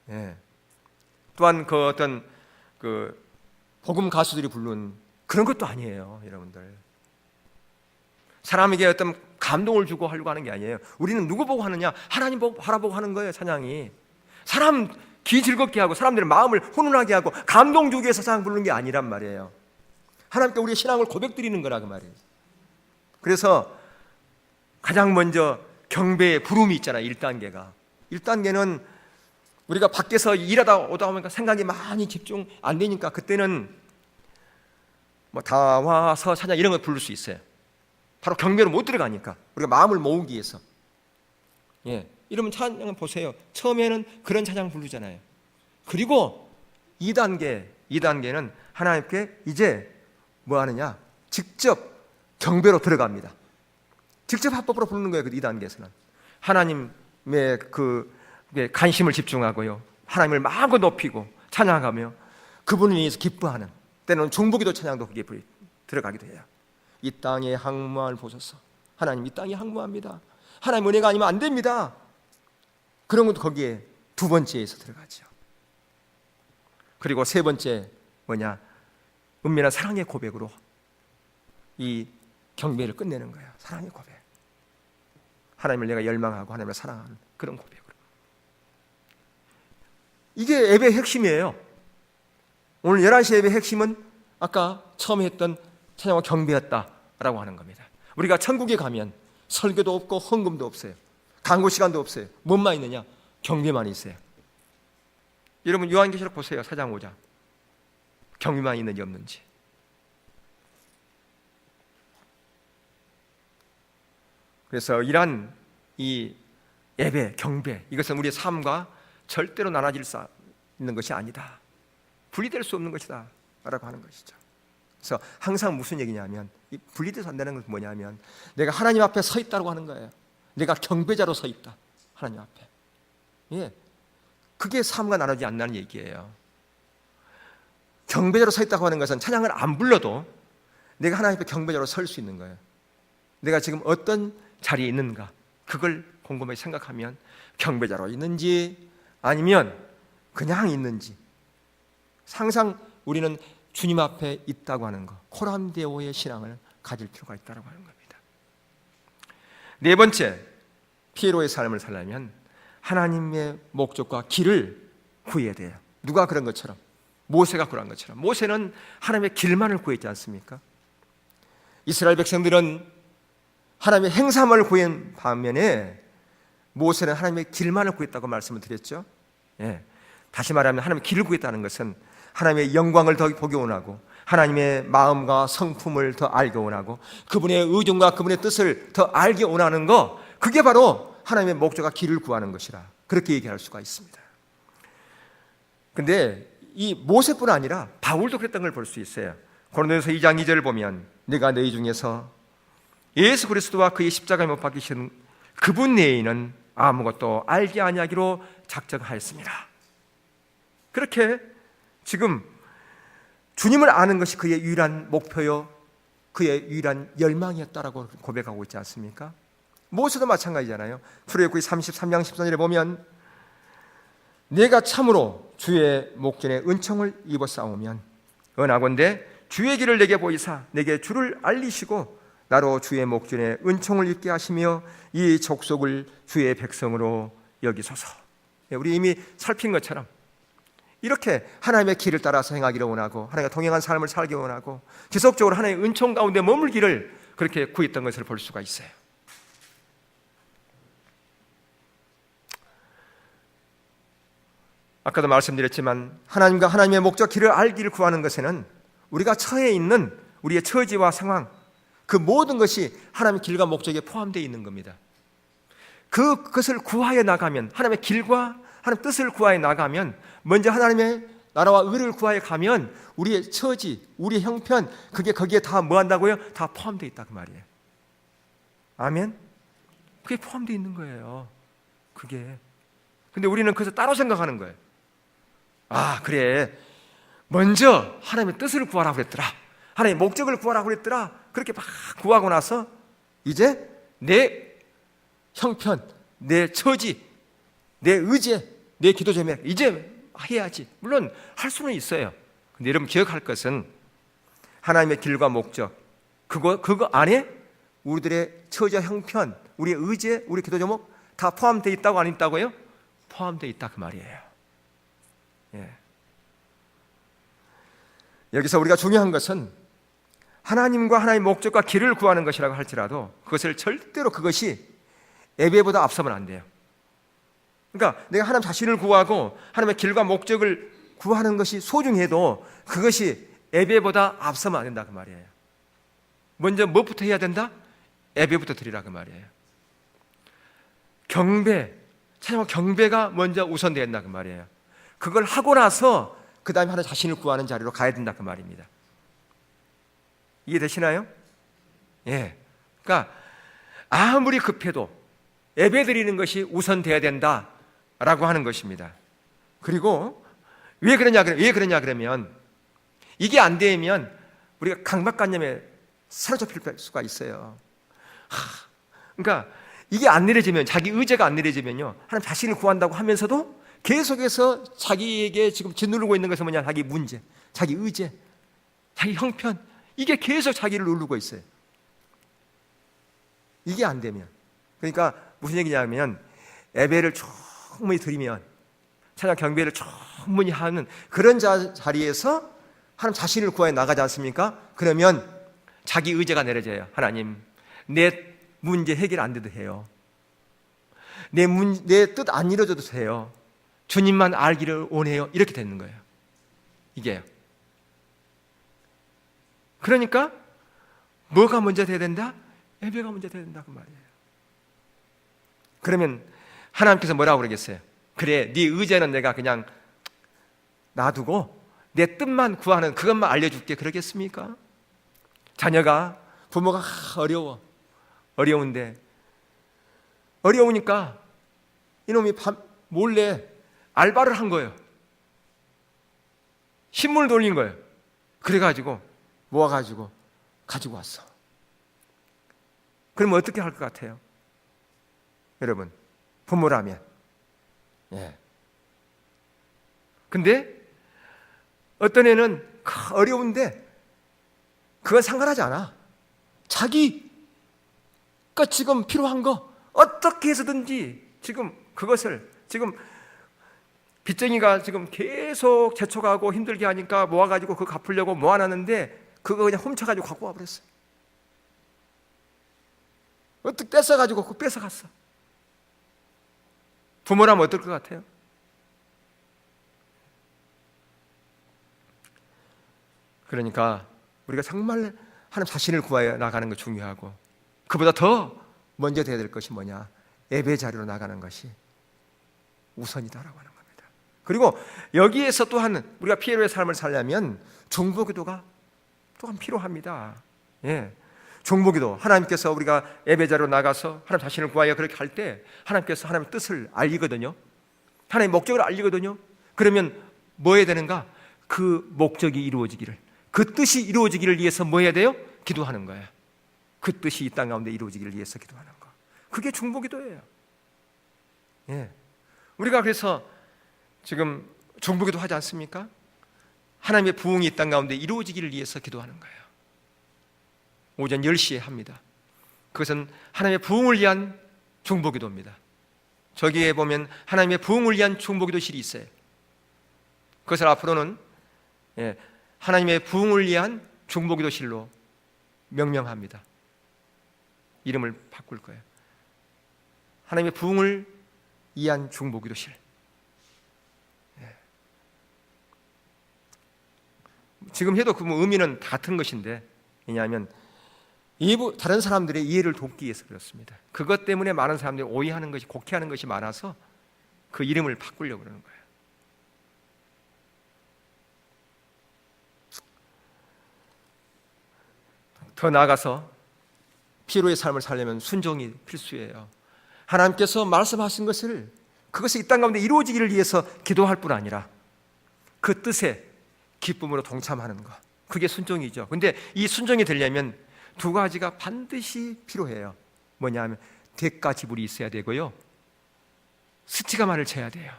예. 또한 그 어떤 그 복음 가수들이 부른 그런 것도 아니에요. 여러분들, 사람에게 어떤 감동을 주고 하려고 하는 게 아니에요. 우리는 누구 보고 하느냐? 하나님 보고 바라보고 하는 거예요. 찬양이 사람 귀 즐겁게 하고 사람들의 마음을 훈훈하게 하고 감동 주기 위해서 찬양 부르는 게 아니란 말이에요. 하나님께 우리의 신앙을 고백드리는 거라 그 말이에요. 그래서 가장 먼저 경배의 부름이 있잖아요. 1단계가 1단계는 우리가 밖에서 일하다 오다 보니까 생각이 많이 집중 안 되니까 그때는 뭐 다 와서 찬양 이런 거 부를 수 있어요. 바로 경배로 못 들어가니까 우리가 마음을 모으기 위해서. 예, 이러면 찬양을 보세요. 처음에는 그런 찬양 부르잖아요. 그리고 2단계는 하나님께 이제 뭐 하느냐? 직접 경배로 들어갑니다. 직접 합법으로 부르는 거예요. 그 2단계에서는 하나님의 그 관심을 집중하고요, 하나님을 마음껏 높이고 찬양하며 그분을 위해서 기뻐하는, 때로는 중보기도 찬양도 그게 들어가게 돼요. 이 땅에 항무함을 보소서. 하나님 이 땅에 항무합니다. 하나님 은혜가 아니면 안 됩니다. 그런 것도 거기에 2번째에서 들어가죠. 그리고 3번째 뭐냐? 은밀한 사랑의 고백으로 이 경배를 끝내는 거예요. 사랑의 고백. 하나님을 내가 열망하고 하나님을 사랑하는 그런 고백으로. 이게 예배의 핵심이에요. 오늘 11시 예배의 핵심은 아까 처음에 했던 찬양과 경배였다라고 하는 겁니다. 우리가 천국에 가면 설교도 없고 헌금도 없어요. 강구 시간도 없어요. 뭔만 있느냐? 경배만 있어요. 여러분 요한계시록 보세요. 4장 5장. 경배만 있는지 없는지. 그래서 이러한 이 예배, 경배, 이것은 우리의 삶과 절대로 나눠질 수 있는 것이 아니다. 분리될 수 없는 것이다 라고 하는 것이죠. 그래서 항상 무슨 얘기냐면, 이 분리돼서 안 되는 것은 뭐냐면, 내가 하나님 앞에 서 있다고 하는 거예요. 내가 경배자로 서 있다, 하나님 앞에. 예, 그게 삶과 나누지 않는다는 얘기예요. 경배자로 서 있다고 하는 것은 찬양을 안 불러도 내가 하나님 앞에 경배자로 설 수 있는 거예요. 내가 지금 어떤 자리에 있는가, 그걸 곰곰이 생각하면 경배자로 있는지 아니면 그냥 있는지, 항상 우리는 주님 앞에 있다고 하는 것, 코람데오의 신앙을 가질 필요가 있다고 하는 겁니다. 4번째, 피에로의 삶을 살려면 하나님의 목적과 길을 구해야 돼요. 누가 그런 것처럼? 모세가 그런 것처럼. 모세는 하나님의 길만을 구했지 않습니까? 이스라엘 백성들은 하나님의 행사만을 구한 반면에 모세는 하나님의 길만을 구했다고 말씀을 드렸죠. 예. 다시 말하면 하나님의 길을 구했다는 것은 하나님의 영광을 더 보기 원하고 하나님의 마음과 성품을 더 알기 원하고 그분의 의중과 그분의 뜻을 더 알기 원하는 거, 그게 바로 하나님의 목적과 길을 구하는 것이라 그렇게 얘기할 수가 있습니다. 근데 이 모세뿐 아니라 바울도 그랬던 걸 볼 수 있어요. 고린도전서 2장 2절을 보면 내가 너희 중에서 예수 그리스도와 그의 십자가에 못 박히신 그분 외에는 아무것도 알지 아니하기로 작정하였습니다. 그렇게 지금 주님을 아는 것이 그의 유일한 목표요, 그의 유일한 열망이었다라고 고백하고 있지 않습니까? 모세도 마찬가지잖아요. 출애굽기 33장 13절에 보면 내가 참으로 주의 목전에 은총을 입어 싸우면 은하건대 주의 길을 내게 보이사 내게 주를 알리시고 나로 주의 목전에 은총을 입게 하시며 이 족속을 주의 백성으로 여기소서. 우리 이미 살핀 것처럼 이렇게 하나님의 길을 따라서 행하기를 원하고 하나님과 동행한 삶을 살기 원하고 지속적으로 하나님의 은총 가운데 머물기를 그렇게 구했던 것을 볼 수가 있어요. 아까도 말씀드렸지만 하나님과 하나님의 목적 길을 알기를 구하는 것에는 우리가 처해 있는 우리의 처지와 상황, 그 모든 것이 하나님의 길과 목적에 포함되어 있는 겁니다. 그것을 구하여 나가면, 하나님의 길과 하나님의 뜻을 구하여 나가면, 먼저 하나님의 나라와 의를 구하여 가면 우리의 처지, 우리의 형편, 그게 거기에 다 뭐 한다고요? 다 포함되어 있다 그 말이에요. 아멘? 그게 포함되어 있는 거예요. 그게. 근데 우리는 그래서 따로 생각하는 거예요. 아, 그래. 먼저 하나님의 뜻을 구하라고 그랬더라. 하나님의 목적을 구하라고 그랬더라. 그렇게 막 구하고 나서 이제 내 형편, 내 처지, 내 의지, 내 기도 제목 이제 해야지. 물론 할 수는 있어요. 근데 여러분 기억할 것은 하나님의 길과 목적 그거 안에 우리들의 처지와 형편, 우리의 의지, 우리 기도 제목 다 포함되어 있다고 안 있다고요? 포함되어 있다 그 말이에요. 예. 여기서 우리가 중요한 것은 하나님과 하나님의 목적과 길을 구하는 것이라고 할지라도 그것을 절대로 그것이 예배보다 앞서면 안 돼요. 그러니까 내가 하나님 자신을 구하고 하나님의 길과 목적을 구하는 것이 소중해도 그것이 예배보다 앞서면 안 된다 그 말이에요. 먼저 무엇부터 해야 된다? 예배부터 드리라 그 말이에요. 경배, 찬양과 경배가 먼저 우선되어야 된다 그 말이에요. 그걸 하고 나서 그 다음에 하나님 자신을 구하는 자리로 가야 된다 그 말입니다. 이해되시나요? 예. 그러니까 아무리 급해도 예배 드리는 것이 우선돼야 된다라고 하는 것입니다. 그리고 왜 그러냐 그러면 이게 안 되면 우리가 강박관념에 사로잡힐 수가 있어요. 그러니까 이게 안 내려지면, 자기 의지가 안 내려지면요, 하나님 자신을 구한다고 하면서도 계속해서 자기에게 지금 짓누르고 있는 것은 뭐냐? 자기 문제, 자기 의지, 자기 형편, 이게 계속 자기를 누르고 있어요. 이게 안 되면, 그러니까 무슨 얘기냐면 예배를 충분히 드리면, 찬양 경배를 충분히 하는 그런 자리에서 하나님 자신을 구하여 나가지 않습니까? 그러면 자기 의지가 내려져요. 하나님, 내 문제 해결 안 돼도 해요. 내 뜻 안 이루어져도 돼요. 주님만 알기를 원해요. 이렇게 되는 거예요. 이게요. 그러니까 뭐가 먼저 돼야 된다? 예배가 먼저 돼야 된다 그 말이에요. 그러면 하나님께서 뭐라고 그러겠어요? 그래, 네 의지는 내가 그냥 놔두고 내 뜻만 구하는 그것만 알려줄게 그러겠습니까? 자녀가, 부모가 어려운데 어려우니까 이놈이 몰래 알바를 한 거예요. 신문을 돌린 거예요. 그래가지고 모아가지고 가지고 왔어. 그러면 어떻게 할 것 같아요? 여러분, 부모라면. 예. 근데 어떤 애는 어려운데 그건 상관하지 않아. 자기가 지금 필요한 거 어떻게 해서든지 지금 그것을 지금 빚쟁이가 지금 계속 재촉하고 힘들게 하니까 모아가지고 그거 갚으려고 모아놨는데 그거 그냥 훔쳐가지고 갖고 와버렸어요. 어떻게 뺏어가지고 그거 뺏어갔어. 부모라면 어떨 것 같아요? 그러니까 우리가 정말 하나님 자신을 구하여 나가는 것 중요하고, 그보다 더 먼저 돼야 될 것이 뭐냐? 예배 자리로 나가는 것이 우선이다라고 하는 겁니다. 그리고 여기에서 또한 우리가 피로의 삶을 살려면 중보기도가 또한 필요합니다. 예. 중보기도, 하나님께서 우리가 예배 자리로 나가서 하나님 자신을 구하여 그렇게 할 때 하나님께서 하나님의 뜻을 알리거든요. 하나님의 목적을 알리거든요. 그러면 뭐 해야 되는가? 그 목적이 이루어지기를, 그 뜻이 이루어지기를 위해서 뭐 해야 돼요? 기도하는 거예요. 그 뜻이 이 땅 가운데 이루어지기를 위해서 기도하는 거. 그게 중보기도예요. 예. 우리가 그래서 지금 중보기도 하지 않습니까? 하나님의 부흥이 이 땅 가운데 이루어지기를 위해서 기도하는 거예요. 오전 10시에 합니다. 그것은 하나님의 부흥을 위한 중보기도입니다. 저기에 보면 하나님의 부흥을 위한 중보기도실이 있어요. 그것을 앞으로는 하나님의 부흥을 위한 중보기도실로 명명합니다. 이름을 바꿀 거예요. 하나님의 부흥을 위한 중보기도실. 지금 해도 그 의미는 같은 것인데, 왜냐하면 다른 사람들의 이해를 돕기 위해서 그렇습니다. 그것 때문에 많은 사람들이 오해하는 것이, 곡해하는 것이 많아서 그 이름을 바꾸려고 그러는 거예요. 더 나아가서 피로의 삶을 살려면 순종이 필수예요. 하나님께서 말씀하신 것을, 그것이 이 땅 가운데 이루어지기를 위해서 기도할 뿐 아니라 그 뜻에 기쁨으로 동참하는 것, 그게 순종이죠. 근데 이 순종이 되려면 두 가지가 반드시 필요해요. 뭐냐 하면 대가 지불이 있어야 되고요, 스티그마를 져야 돼요.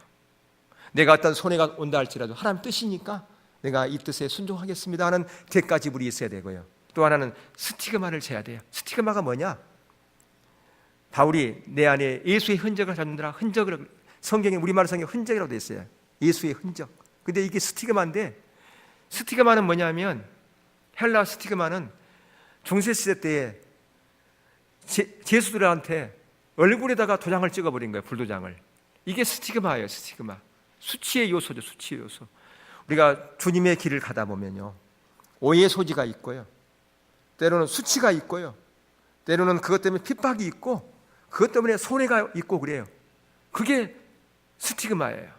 내가 어떤 손해가 온다 할지라도 하나님 뜻이니까 내가 이 뜻에 순종하겠습니다 하는 대가 지불이 있어야 되고요, 또 하나는 스티그마를 져야 돼요. 스티그마가 뭐냐? 바울이 내 안에 예수의 흔적을 찾느라, 흔적을, 성경에 우리말 성경에 흔적이라고 되어 있어요. 예수의 흔적. 근데 이게 스티그마인데, 스티그마는 뭐냐면, 헬라 스티그마는 중세시대 때에 제수들한테 얼굴에다가 도장을 찍어버린 거예요. 불도장을. 이게 스티그마예요. 스티그마. 수치의 요소죠. 수치의 요소. 우리가 주님의 길을 가다 보면요, 오해의 소지가 있고요, 때로는 수치가 있고요, 때로는 그것 때문에 핍박이 있고, 그것 때문에 손해가 있고 그래요. 그게 스티그마예요.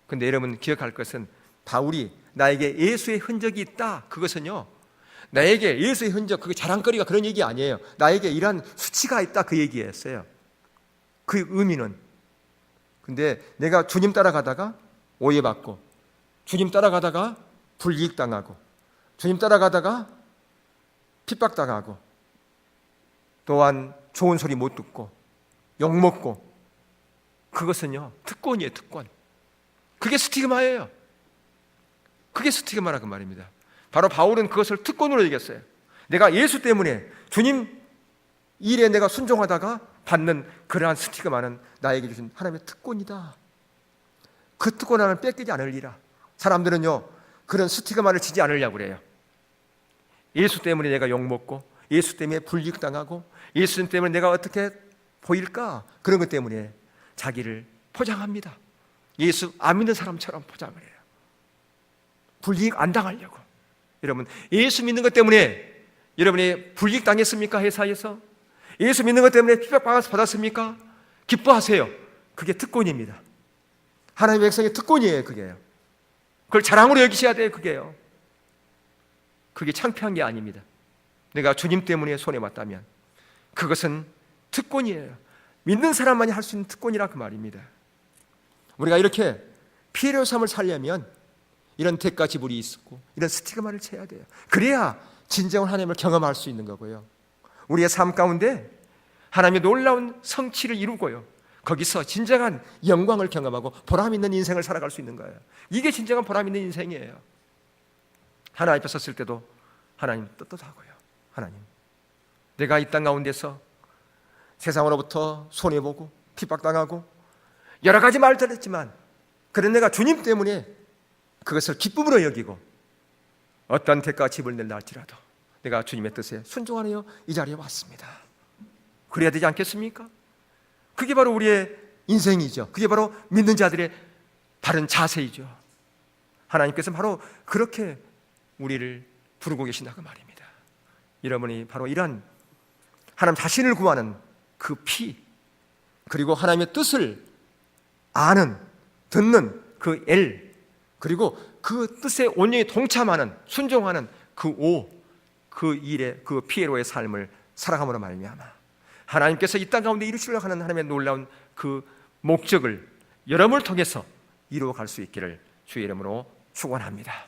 근데 여러분 기억할 것은, 바울이 나에게 예수의 흔적이 있다, 그것은요, 나에게 예수의 흔적, 그게 자랑거리가 그런 얘기 아니에요. 나에게 이러한 수치가 있다, 그 얘기였어요. 그 의미는. 근데 내가 주님 따라가다가 오해받고, 주님 따라가다가 불이익당하고, 주님 따라가다가 핍박당하고, 또한 좋은 소리 못 듣고 욕먹고, 그것은요 특권이에요. 특권. 그게 스티그마예요. 그게 스티그마라 그 말입니다. 바로 바울은 그것을 특권으로 얘기했어요. 내가 예수 때문에 주님 일에 내가 순종하다가 받는 그러한 스티그마는 나에게 주신 하나님의 특권이다. 그 특권 하나는 뺏기지 않으리라. 사람들은요 그런 스티그마를 지지 않으려고 그래요. 예수 때문에 내가 욕먹고, 예수 때문에 불이익당하고, 예수 때문에 내가 어떻게 보일까, 그런 것 때문에 자기를 포장합니다. 예수 안 믿는 사람처럼 포장을 해요. 불이익 안 당하려고. 여러분, 예수 믿는 것 때문에 여러분이 불이익 당했습니까? 회사에서 예수 믿는 것 때문에 핍박받았습니까? 기뻐하세요. 그게 특권입니다. 하나님의 백성의 특권이에요. 그게요. 그걸 자랑으로 여기셔야 돼요. 그게요. 그게 창피한 게 아닙니다. 내가 주님 때문에 손해봤다면 그것은 특권이에요. 믿는 사람만이 할 수 있는 특권이라 그 말입니다. 우리가 이렇게 피해의 삶을 살려면 이런 대가 지불이 있고 이런 스티그마를 쳐야 돼요. 그래야 진정한 하나님을 경험할 수 있는 거고요, 우리의 삶 가운데 하나님의 놀라운 성취를 이루고요, 거기서 진정한 영광을 경험하고 보람 있는 인생을 살아갈 수 있는 거예요. 이게 진정한 보람 있는 인생이에요. 하나님 앞에 섰을 때도 하나님 떳떳하고요, 하나님 내가 이 땅 가운데서 세상으로부터 손해보고 핍박당하고 여러 가지 말을 했지만, 그런 내가 주님 때문에 그것을 기쁨으로 여기고 어떤 대가가 집을 낼라 할지라도 내가 주님의 뜻에 순종하여 이 자리에 왔습니다. 그래야 되지 않겠습니까? 그게 바로 우리의 인생이죠. 그게 바로 믿는 자들의 바른 자세이죠. 하나님께서 바로 그렇게 우리를 부르고 계신다고 말입니다. 여러분이 바로 이러한 하나님 자신을 구하는 그 피, 그리고 하나님의 뜻을 아는, 듣는 그 엘, 그리고 그 뜻에 온전히 동참하는, 순종하는 그 오, 그 일의, 그 피에로의 삶을 살아감으로 말미암아 하나님께서 이 땅 가운데 이루시려고 하는 하나님의 놀라운 그 목적을 여러분을 통해서 이루어갈 수 있기를 주의 이름으로 축원합니다.